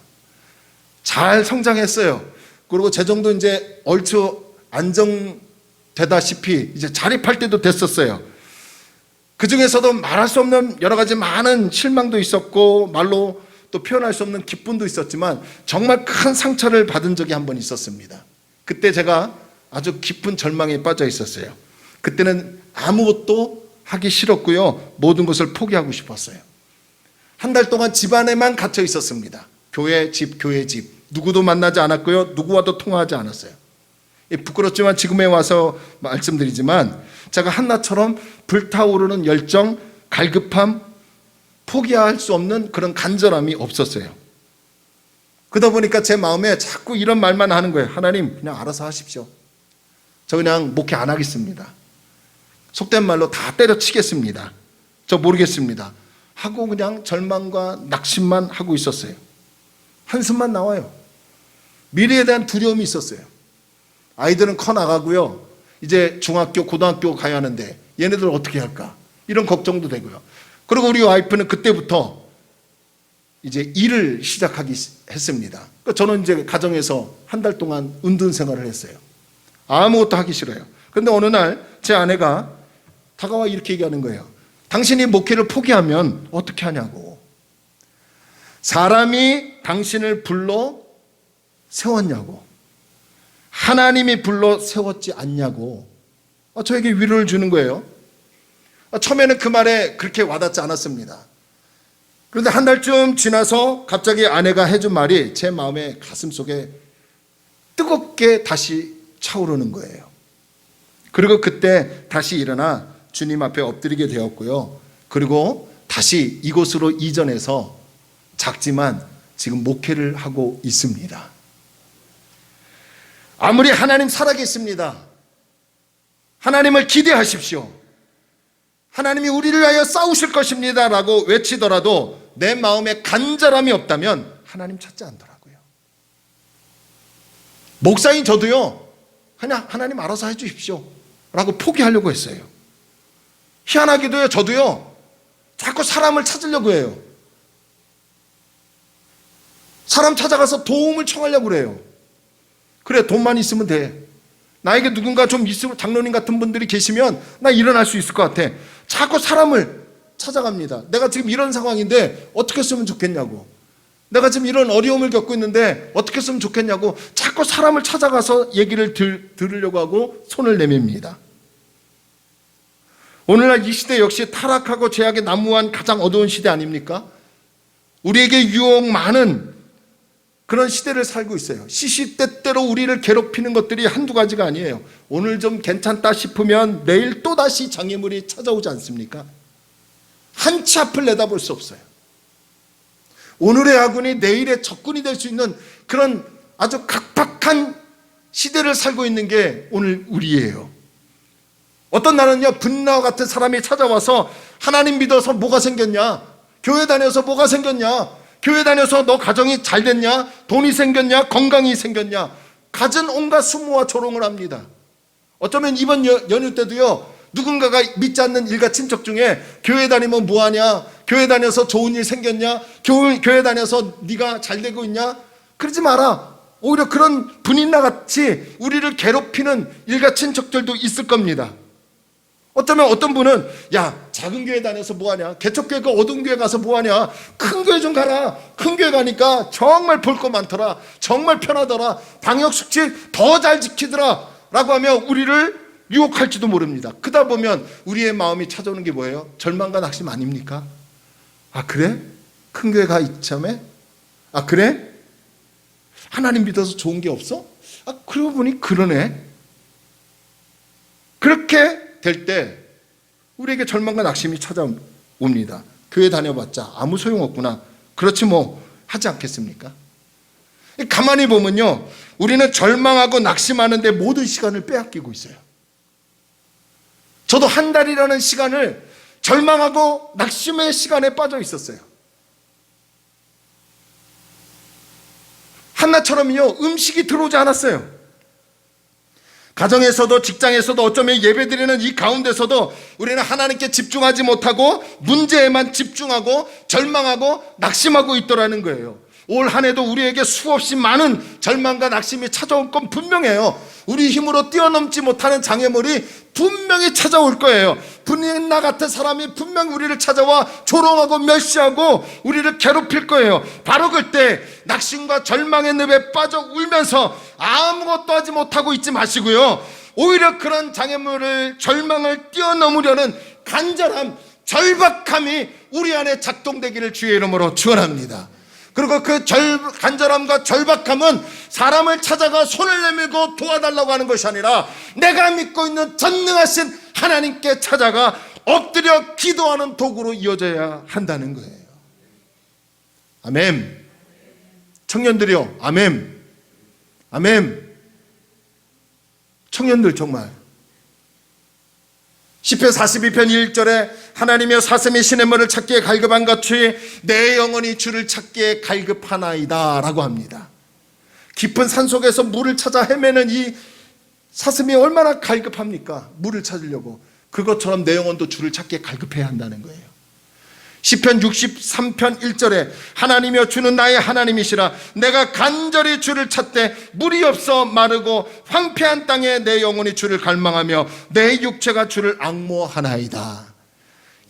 잘 성장했어요. 그리고 재정도 이제 얼추 안정되다시피 이제 자립할 때도 됐었어요. 그 중에서도 말할 수 없는 여러 가지 많은 실망도 있었고, 말로 또 표현할 수 없는 기쁨도 있었지만 정말 큰 상처를 받은 적이 한 번 있었습니다. 그때 제가 아주 깊은 절망에 빠져 있었어요. 그때는 아무것도 하기 싫었고요, 모든 것을 포기하고 싶었어요. 한 달 동안 집 안에만 갇혀 있었습니다. 교회 집, 교회 집. 누구도 만나지 않았고요, 누구와도 통화하지 않았어요. 부끄럽지만 지금에 와서 말씀드리지만 제가 한나처럼 불타오르는 열정, 갈급함, 포기할 수 없는 그런 간절함이 없었어요. 그러다 보니까 제 마음에 자꾸 이런 말만 하는 거예요. 하나님, 그냥 알아서 하십시오. 저 그냥 목회 안 하겠습니다. 속된 말로 다 때려치겠습니다. 저 모르겠습니다. 하고 그냥 절망과 낙심만 하고 있었어요. 한숨만 나와요. 미래에 대한 두려움이 있었어요. 아이들은 커 나가고요, 이제 중학교, 고등학교 가야 하는데 얘네들 어떻게 할까? 이런 걱정도 되고요. 그리고 우리 와이프는 그때부터 이제 일을 시작하기 했습니다. 그러니까 저는 이제 가정에서 한 달 동안 은둔 생활을 했어요. 아무것도 하기 싫어요. 그런데 어느 날 제 아내가 다가와 이렇게 얘기하는 거예요. 당신이 목회를 포기하면 어떻게 하냐고. 사람이 당신을 불러 세웠냐고. 하나님이 불러 세웠지 않냐고. 저에게 위로를 주는 거예요. 처음에는 그 말에 그렇게 와닿지 않았습니다. 그런데 한 달쯤 지나서 갑자기 아내가 해준 말이 제 마음의 가슴 속에 뜨겁게 다시 차오르는 거예요. 그리고 그때 다시 일어나 주님 앞에 엎드리게 되었고요. 그리고 다시 이곳으로 이전해서 작지만 지금 목회를 하고 있습니다. 아무리 하나님 살아계십니다. 하나님을 기대하십시오. 하나님이 우리를 위하여 싸우실 것입니다 라고 외치더라도 내 마음에 간절함이 없다면 하나님 찾지 않더라고요. 목사인 저도요, 그냥 하나님 알아서 해주십시오 라고 포기하려고 했어요. 희한하게도요, 저도요 자꾸 사람을 찾으려고 해요. 사람 찾아가서 도움을 청하려고 그래요. 그래, 돈만 있으면 돼. 나에게 누군가 좀 있으면, 장로님 같은 분들이 계시면 나 일어날 수 있을 것 같아. 자꾸 사람을 찾아갑니다. 내가 지금 이런 상황인데 어떻게 했으면 좋겠냐고. 내가 지금 이런 어려움을 겪고 있는데 어떻게 했으면 좋겠냐고 자꾸 사람을 찾아가서 얘기를 들으려고 하고 손을 내밉니다. 오늘날 이 시대 역시 타락하고 죄악에 난무한 가장 어두운 시대 아닙니까? 우리에게 유혹 많은 그런 시대를 살고 있어요. 시시때때로 우리를 괴롭히는 것들이 한두 가지가 아니에요. 오늘 좀 괜찮다 싶으면 내일 또다시 장애물이 찾아오지 않습니까? 한 치 앞을 내다볼 수 없어요. 오늘의 아군이 내일의 적군이 될 수 있는 그런 아주 각박한 시대를 살고 있는 게 오늘 우리예요. 어떤 날은요, 분노와 같은 사람이 찾아와서 하나님 믿어서 뭐가 생겼냐? 교회 다녀서 뭐가 생겼냐? 교회 다녀서 너 가정이 잘 됐냐? 돈이 생겼냐? 건강이 생겼냐? 갖은 온갖 수모와 조롱을 합니다. 어쩌면 이번 연휴 때도요, 누군가가 믿지 않는 일가 친척 중에 교회 다니면 뭐하냐? 교회 다녀서 좋은 일 생겼냐? 교회 다녀서 네가 잘 되고 있냐? 그러지 마라. 오히려 그런 분인나 같이 우리를 괴롭히는 일가 친척들도 있을 겁니다. 어쩌면 어떤 분은 야, 작은 교회 다녀서 뭐하냐? 개척교회가 어두운 교회 가서 뭐하냐? 큰 교회 좀 가라. 큰 교회 가니까 정말 볼 거 많더라. 정말 편하더라. 방역수칙 더 잘 지키더라 라고 하며 우리를 유혹할지도 모릅니다. 그러다 보면 우리의 마음이 찾아오는 게 뭐예요? 절망과 낙심 아닙니까? 아, 그래? 큰 교회 가 이참에? 아, 그래? 하나님 믿어서 좋은 게 없어? 아, 그러고 보니 그러네. 그렇게 될 때 우리에게 절망과 낙심이 찾아옵니다. 교회 다녀봤자 아무 소용없구나. 그렇지 뭐 하지 않겠습니까? 가만히 보면요, 우리는 절망하고 낙심하는데 모든 시간을 빼앗기고 있어요. 저도 한 달이라는 시간을 절망하고 낙심의 시간에 빠져 있었어요. 한나처럼요, 음식이 들어오지 않았어요. 가정에서도 직장에서도 어쩌면 예배드리는 이 가운데서도 우리는 하나님께 집중하지 못하고 문제에만 집중하고 절망하고 낙심하고 있더라는 거예요. 올 한 해도 우리에게 수없이 많은 절망과 낙심이 찾아올 건 분명해요. 우리 힘으로 뛰어넘지 못하는 장애물이 분명히 찾아올 거예요. 분나 같은 사람이 분명 우리를 찾아와 조롱하고 멸시하고 우리를 괴롭힐 거예요. 바로 그때 낙심과 절망의 늪에 빠져 울면서 아무것도 하지 못하고 있지 마시고요, 오히려 그런 장애물을, 절망을 뛰어넘으려는 간절함, 절박함이 우리 안에 작동되기를 주의 이름으로 축원합니다. 그리고 그 간절함과 절박함은 사람을 찾아가 손을 내밀고 도와달라고 하는 것이 아니라 내가 믿고 있는 전능하신 하나님께 찾아가 엎드려 기도하는 도구로 이어져야 한다는 거예요. 아멘. 청년들이요, 아멘. 아멘. 청년들 정말 시편 42편 1절에 하나님이여 사슴이 시냇물을 찾기에 갈급한 같이 내 영혼이 주를 찾기에 갈급하나이다 라고 합니다. 깊은 산속에서 물을 찾아 헤매는 이 사슴이 얼마나 갈급합니까? 물을 찾으려고. 그것처럼 내 영혼도 주를 찾기에 갈급해야 한다는 거예요. 시편 63편 1절에 하나님이여 주는 나의 하나님이시라 내가 간절히 주를 찾되 물이 없어 마르고 황폐한 땅에 내 영혼이 주를 갈망하며 내 육체가 주를 앙모하나이다.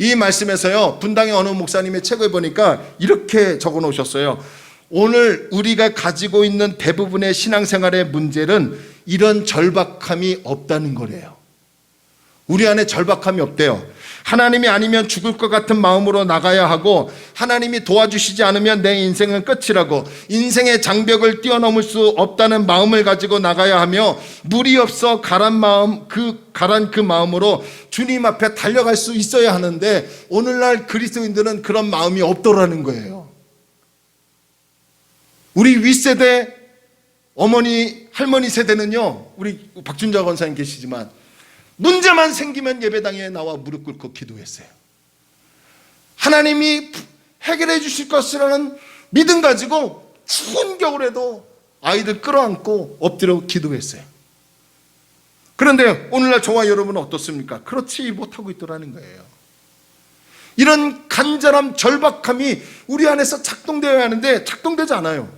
이 말씀에서요, 분당의 어느 목사님의 책을 보니까 이렇게 적어 놓으셨어요. 오늘 우리가 가지고 있는 대부분의 신앙생활의 문제는 이런 절박함이 없다는 거래요. 우리 안에 절박함이 없대요. 하나님이 아니면 죽을 것 같은 마음으로 나가야 하고 가하나님이 도와주시지 않으면 내 인생은 끝이라고, 인생의 장벽을 뛰어넘을 수 없다는 마음을 가지고 나가야 하며 물이 없어 가란 그 마음으로 주님 앞에 달려갈 수 있어야 하는데 오늘날 그리스도인들은 그런 마음이 없더라는 거예요. 우리 윗세대 어머니 할머니 세대는요, 우리 박준자 권사님 계시지만 문제만 생기면 예배당에 나와 무릎 꿇고 기도했어요. 하나님이 해결해 주실 것이라는 믿음 가지고 추운 겨울에도 아이들 끌어안고 엎드려 기도했어요. 그런데 오늘날 저와 여러분은 어떻습니까? 그렇지 못하고 있더라는 거예요. 이런 간절함, 절박함이 우리 안에서 작동되어야 하는데 작동되지 않아요.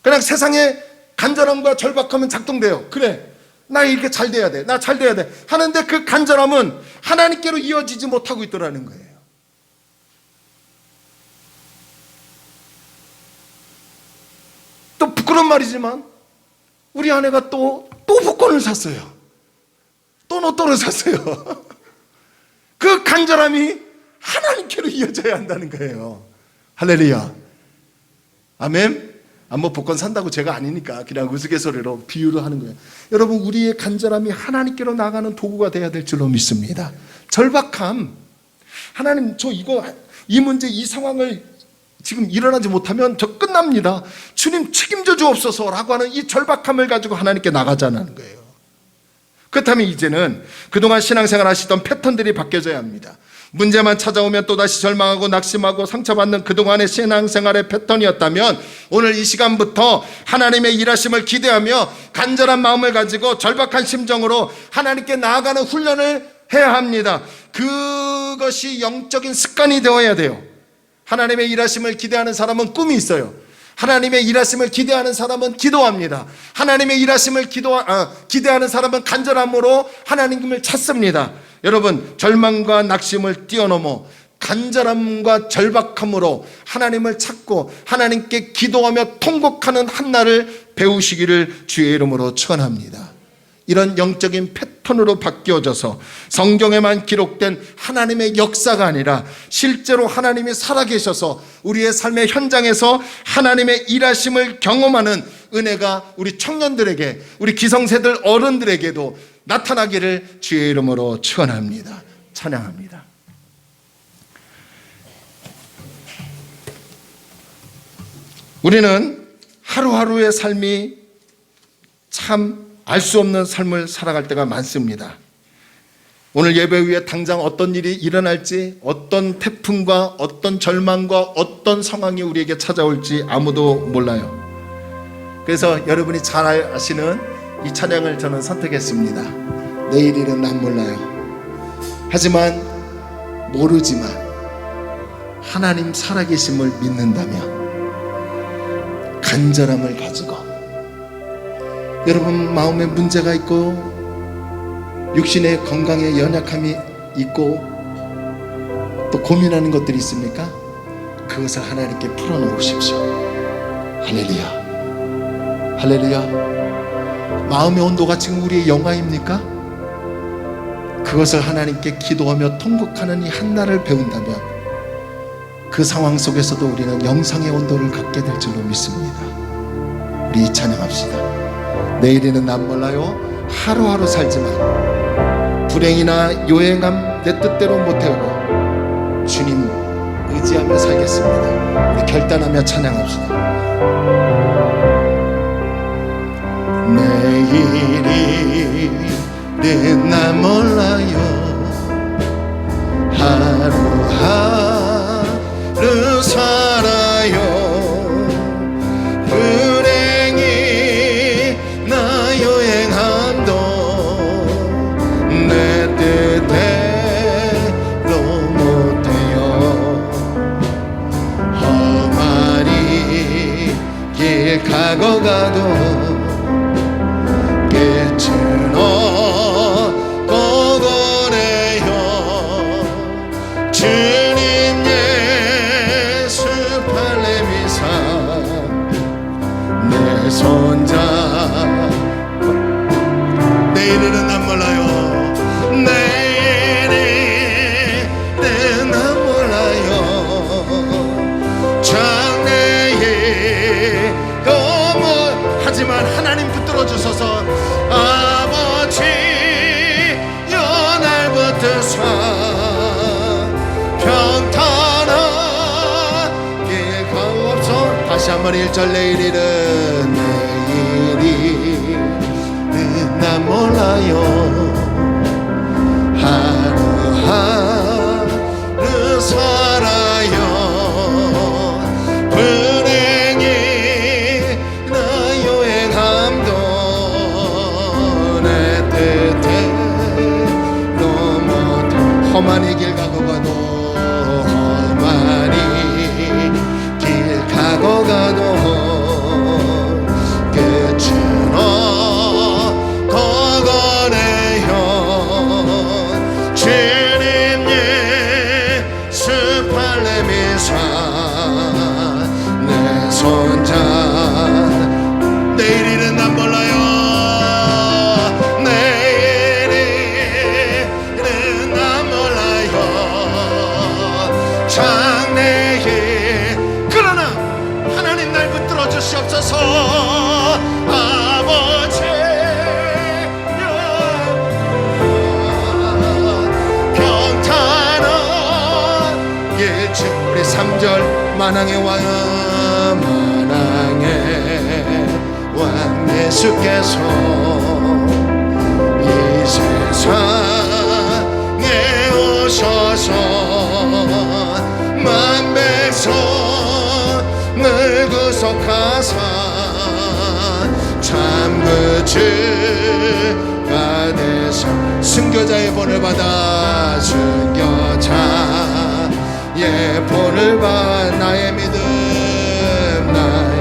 그냥 세상에 간절함과 절박함은 작동돼요. 그래, 나 이렇게 잘 돼야 돼, 나 잘 돼야 돼 하는데 그 간절함은 하나님께로 이어지지 못하고 있더라는 거예요. 또 부끄러운 말이지만 우리 아내가 또 복권을 샀어요. 또 로또를 샀어요. 그 간절함이 하나님께로 이어져야 한다는 거예요. 할렐루야. 아멘. 뭐 복권 산다고 제가 아니니까 그냥 우스갯소리로 비유를 하는 거예요. 여러분, 우리의 간절함이 하나님께로 나가는 도구가 돼야 될 줄로 믿습니다. 절박함, 하나님 이 문제, 이 상황을 지금 일어나지 못하면 저 끝납니다, 주님 책임져 주옵소서 라고 하는 이 절박함을 가지고 하나님께 나가자는 거예요. 그렇다면 이제는 그동안 신앙생활 하시던 패턴들이 바뀌어져야 합니다. 문제만 찾아오면 또다시 절망하고 낙심하고 상처받는 그동안의 신앙생활의 패턴이었다면 오늘 이 시간부터 하나님의 일하심을 기대하며 간절한 마음을 가지고 절박한 심정으로 하나님께 나아가는 훈련을 해야 합니다. 그것이 영적인 습관이 되어야 돼요. 하나님의 일하심을 기대하는 사람은 꿈이 있어요. 하나님의 일하심을 기대하는 사람은 기도합니다. 하나님의 일하심을 기대하는 사람은 간절함으로 하나님을 찾습니다. 여러분, 절망과 낙심을 뛰어넘어 간절함과 절박함으로 하나님을 찾고 하나님께 기도하며 통곡하는 한날을 배우시기를 주의 이름으로 축원합니다. 이런 영적인 패턴으로 바뀌어져서 성경에만 기록된 하나님의 역사가 아니라 실제로 하나님이 살아계셔서 우리의 삶의 현장에서 하나님의 일하심을 경험하는 은혜가 우리 청년들에게, 우리 기성세들 어른들에게도 나타나기를 주의 이름으로 축원합니다. 찬양합니다. 우리는 하루하루의 삶이 참 알 수 없는 삶을 살아갈 때가 많습니다. 오늘 예배 후에 당장 어떤 일이 일어날지, 어떤 태풍과 어떤 절망과 어떤 상황이 우리에게 찾아올지 아무도 몰라요. 그래서 여러분이 잘 아시는 이 찬양을 저는 선택했습니다. 내일 일은 난 몰라요. 하지만 모르지만 하나님 살아계심을 믿는다면 간절함을 가지고, 여러분 마음에 문제가 있고 육신의 건강에 연약함이 있고 또 고민하는 것들이 있습니까? 그것을 하나님께 풀어놓으십시오. 할렐루야, 할렐루야. 마음의 온도가 지금 우리의 영화입니까? 그것을 하나님께 기도하며 통곡하는 이 한나를 배운다면 그 상황 속에서도 우리는 영상의 온도를 갖게 될 줄로 믿습니다. 우리 찬양합시다. 내일에는 난 몰라요. 하루하루 살지만 불행이나 요행함 내 뜻대로 못 태우고 주님 의지하며 살겠습니다. 우리 결단하며 찬양합시다. 내일은 난 몰라요. 하루하루 살아요. 불행이 나 여행함도 내 뜻대로 못해요. 험하니 길 가고 가도 끝은 없고 그래요. 주님 예수 팔레미사 내 손자. 내일은 난 몰라요. 내일은 난 몰라요. 장래에 하지만 하나님 붙들어 주소서. 아버지여 날 붙드사 평탄하게 가옵소. 다시 한번 1절. 내일은 난 몰라요. 하루하루 살아요. 불행이 나 여행함도 내 뜻대로 못해. 험한 이 길 가고 가도 험한 이 길 가고 가도 끝은 없고 그래요. 주님 예수 팔레미사 내 손자. 내일은 난 몰라요. 내일은 난 몰라요. 장래에 그러나 하나님 날 붙들어 주시옵소서. 아버지여 평탄하게 주. 우리 3절. 만왕의 왕 만왕의 왕 예수께서 이 세상에 오셔서 만백성을 구속하사 참 그주가 되사 순교자의 본을 받아 순교자의 본을 받아 나의 믿음 나의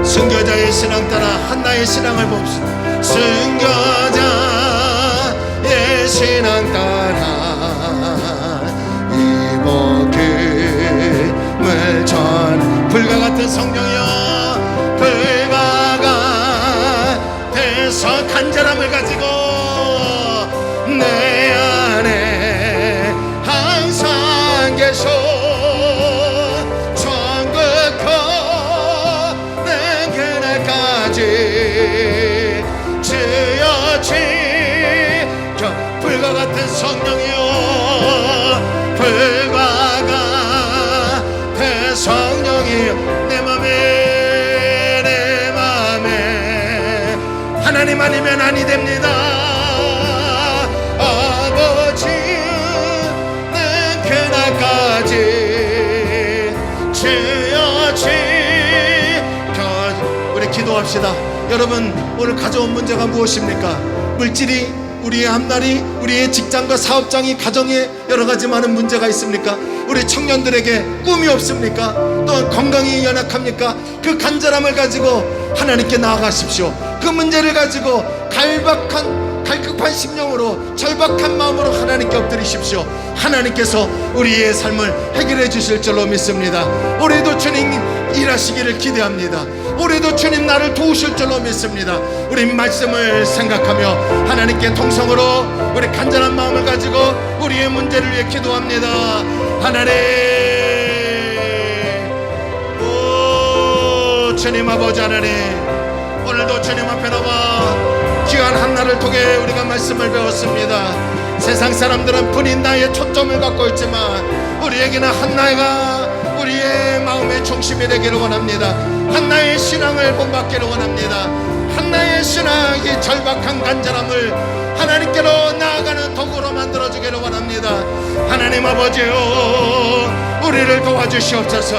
순교자의 신앙 따라 한나의 신앙을 봅시다. 순교자의 신앙 따라 이복음을 전. 불과 같은 성령이여 불과 같아서 간절함을 가지고 내 안에 항상 계셔. 천국하는 그날까지 주여 지켜. 불과 같은 성령이여 불과 같은 성령이여 내 맘에 하나님 아니면 아니 됩니다. 아버지는 그날까지 주여 지켜. 우리 기도합시다. 여러분 오늘 가져온 문제가 무엇입니까? 물질이, 우리의 앞날이, 우리의 직장과 사업장이, 가정에 여러 가지 많은 문제가 있습니까? 우리 청년들에게 꿈이 없습니까? 또한 건강이 연약합니까? 그 간절함을 가지고 하나님께 나아가십시오. 그 문제를 가지고 갈급한 심령으로 절박한 마음으로 하나님께 엎드리십시오. 하나님께서 우리의 삶을 해결해 주실 줄로 믿습니다. 올해도 주님 일하시기를 기대합니다. 올해도 주님 나를 도우실 줄로 믿습니다. 우리 말씀을 생각하며 하나님께 통성으로 우리 간절한 마음을 가지고 우리의 문제를 위해 기도합니다. 하나님, 오 주님 아버지 하나님, 오늘도 주님 앞에 나와 귀한 한나를 통해 우리가 말씀을 배웠습니다. 세상 사람들은 분인 나의 초점을 갖고 있지만 우리에게는 한나가 우리의 마음의 중심이 되기를 원합니다. 한나의 신앙을 본받기를 원합니다. 한나의 신앙이 절박한 간절함을 하나님께로 나아가는 도구로 만들어주기를 원합니다. 하나님 아버지요, 우리를 도와주시옵소서.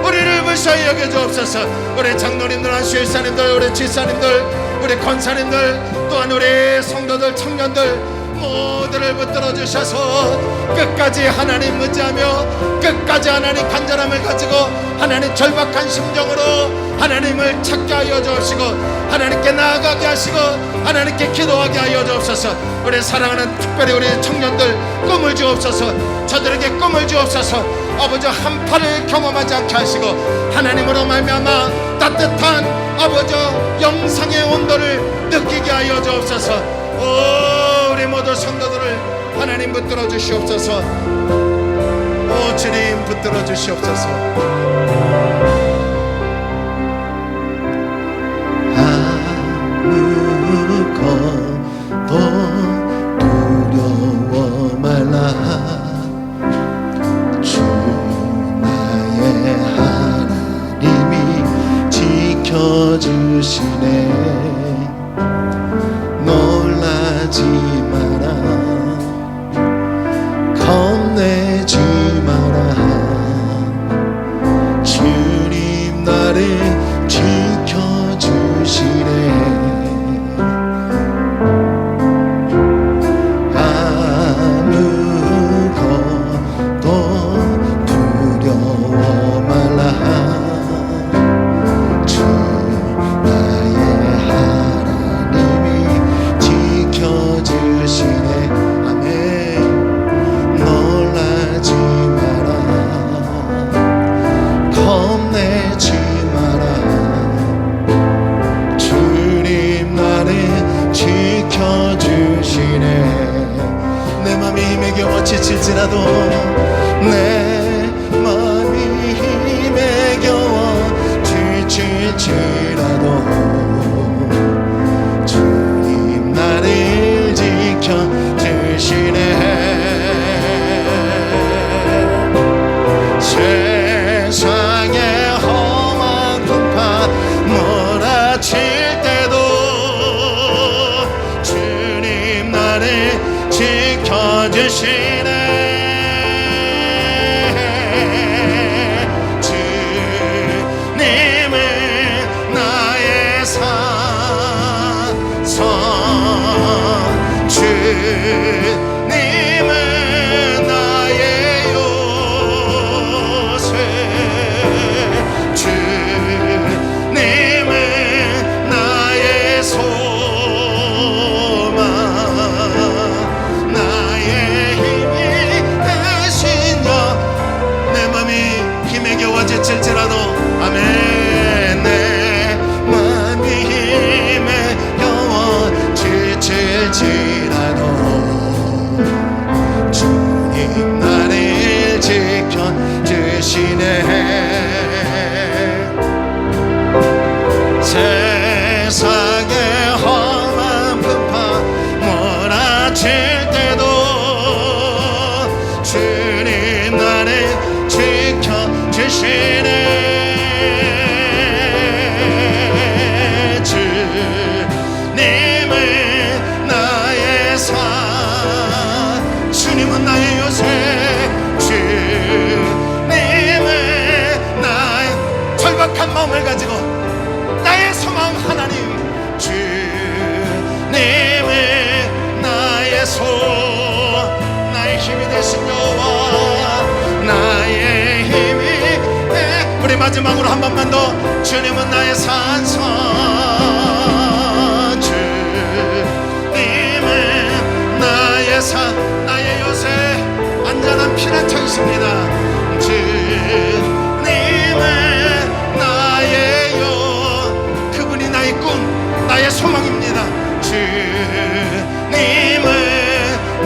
우리를 불쌍히 여겨주옵소서. 우리 장로님들, 안수일사님들, 우리 지사님들, 우리 권사님들, 또한 우리 성도들, 청년들 모두를 붙들어 주셔서 끝까지 하나님 의지하며 끝까지 하나님 간절함을 가지고 하나님 절박한 심정으로 하나님을 찾게 하여 주옵시고 하나님께 나아가게 하시고 하나님께 기도하게 하여 주옵소서. 우리 사랑하는 특별히 우리 청년들 꿈을 주옵소서. 저들에게 꿈을 주옵소서. 아버지 한파를 경험하지 않게 하시고 하나님으로 말미암아 따뜻한 아버지 영상의 온도를 느끼게 하여 주옵소서. 오 우리 모두 성도들을 하나님 붙들어 주시옵소서. 오 주님 붙들어 주시옵소서. 아무것도 두려워 말라. 주 나의 하나님이 지켜주시네. 놀라지 마라. 겁내지 마라. 주님 나를 지켜주시네. 지칠지라도 내 마음이 힘에 겨워 지칠지라도 주님 나를 지켜주시네. 세상의 험한 풍파 몰아칠 때도 주님 나를 지켜주시네. 주님은 나의 산성, 주님은 나의 요새, 주님은 나의 소망, 나의 힘이 되시냐. 내 맘이 힘에 겨워 지칠지라도 아멘. 내 맘이 힘에 겨워 지칠지라도 주님 나를 지켜주시네. 세상의 험한 풍파 몰아칠 때도 주님 나를 지켜주시네. 주님은 나의 산, 주님은 나의 요새, 주님은 나의 절박한 마음을 가지고 나의 소망 하나님, 주님은 나의 소, 나의 힘이 되신 여호와, 나의 힘이 돼. 우리 마지막으로 한 번만 더. 주님은 나의 산성, 기도하겠습니다. 주님의 나의 영, 그분이 나의 꿈, 나의 소망입니다. 주님의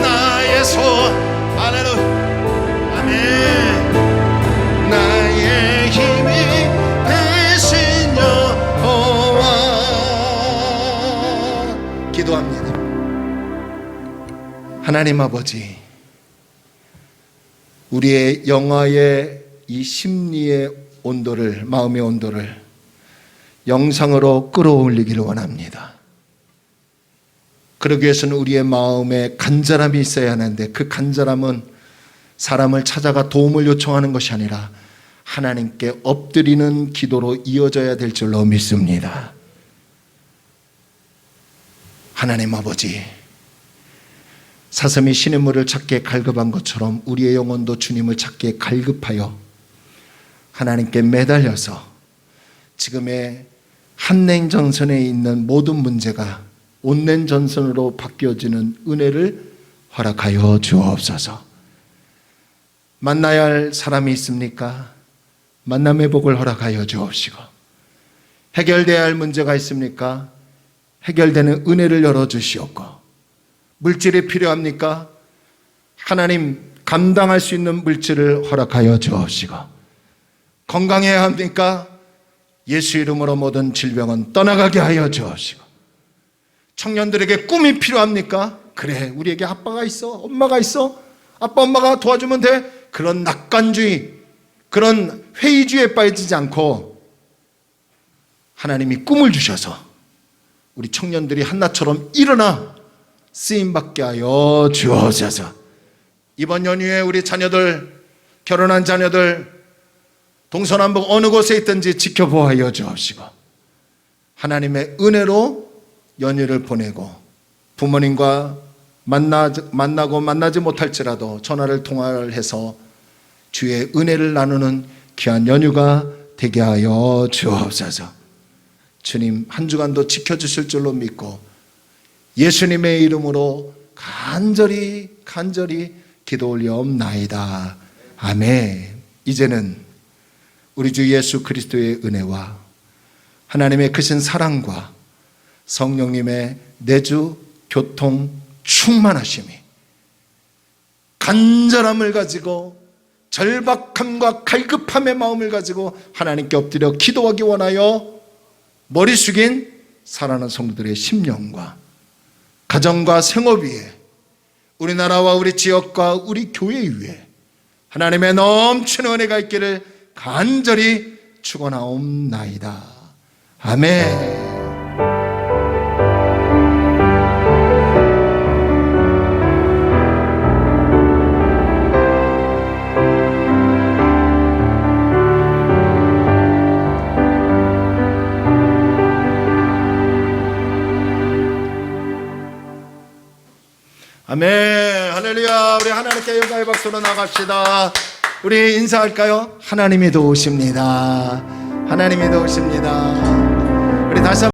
나의 소원. 할렐루야. 아멘. 나의 힘이 되신 여호와. 기도합니다. 하나님 아버지, 우리의 영화의 이 심리의 온도를, 마음의 온도를 영상으로 끌어올리기를 원합니다. 그러기 위해서는 우리의 마음에 간절함이 있어야 하는데, 그 간절함은 사람을 찾아가 도움을 요청하는 것이 아니라 하나님께 엎드리는 기도로 이어져야 될 줄로 믿습니다. 하나님 아버지, 사슴이 시냇물을 찾기에 갈급한 것처럼 우리의 영혼도 주님을 찾기에 갈급하여 하나님께 매달려서 지금의 한냉전선에 있는 모든 문제가 온냉전선으로 바뀌어지는 은혜를 허락하여 주옵소서. 만나야 할 사람이 있습니까? 만남의 복을 허락하여 주옵시고, 해결돼야 할 문제가 있습니까? 해결되는 은혜를 열어주시옵고, 물질이 필요합니까? 하나님 감당할 수 있는 물질을 허락하여 주옵시고, 건강해야 합니까? 예수 이름으로 모든 질병은 떠나가게 하여 주옵시고, 청년들에게 꿈이 필요합니까? 그래, 우리에게 아빠가 있어, 엄마가 있어, 아빠 엄마가 도와주면 돼. 그런 낙관주의, 그런 회의주의에 빠지지 않고 하나님이 꿈을 주셔서 우리 청년들이 한나처럼 일어나 쓰임받게 하여 주옵소서. 이번 연휴에 우리 자녀들, 결혼한 자녀들 동서남북 어느 곳에 있든지 지켜보아여 주옵시고, 하나님의 은혜로 연휴를 보내고 부모님과 만나고 만나지 못할지라도 전화를 통화를 해서 주의 은혜를 나누는 귀한 연휴가 되게 하여 주옵소서. 주님, 한 주간도 지켜주실 줄로 믿고 예수님의 이름으로 간절히 기도 올려옵나이다. 아멘. 이제는 우리 주 예수 그리스도의 은혜와 하나님의 크신 사랑과 성령님의 내주 교통 충만하심이 간절함을 가지고 절박함과 갈급함의 마음을 가지고 하나님께 엎드려 기도하기 원하여 머리 숙인 사랑하는 성도들의 심령과 가정과 생업 위에, 우리나라와 우리 지역과 우리 교회 위에 하나님의 넘치는 은혜가 있기를 간절히 축원하옵나이다. 아멘. 아멘. 할렐루야. 우리 하나님께 영광의 박수로 나갑시다. 우리 인사할까요? 하나님이 도우십니다. 하나님이 도우십니다. 우리 다시 한번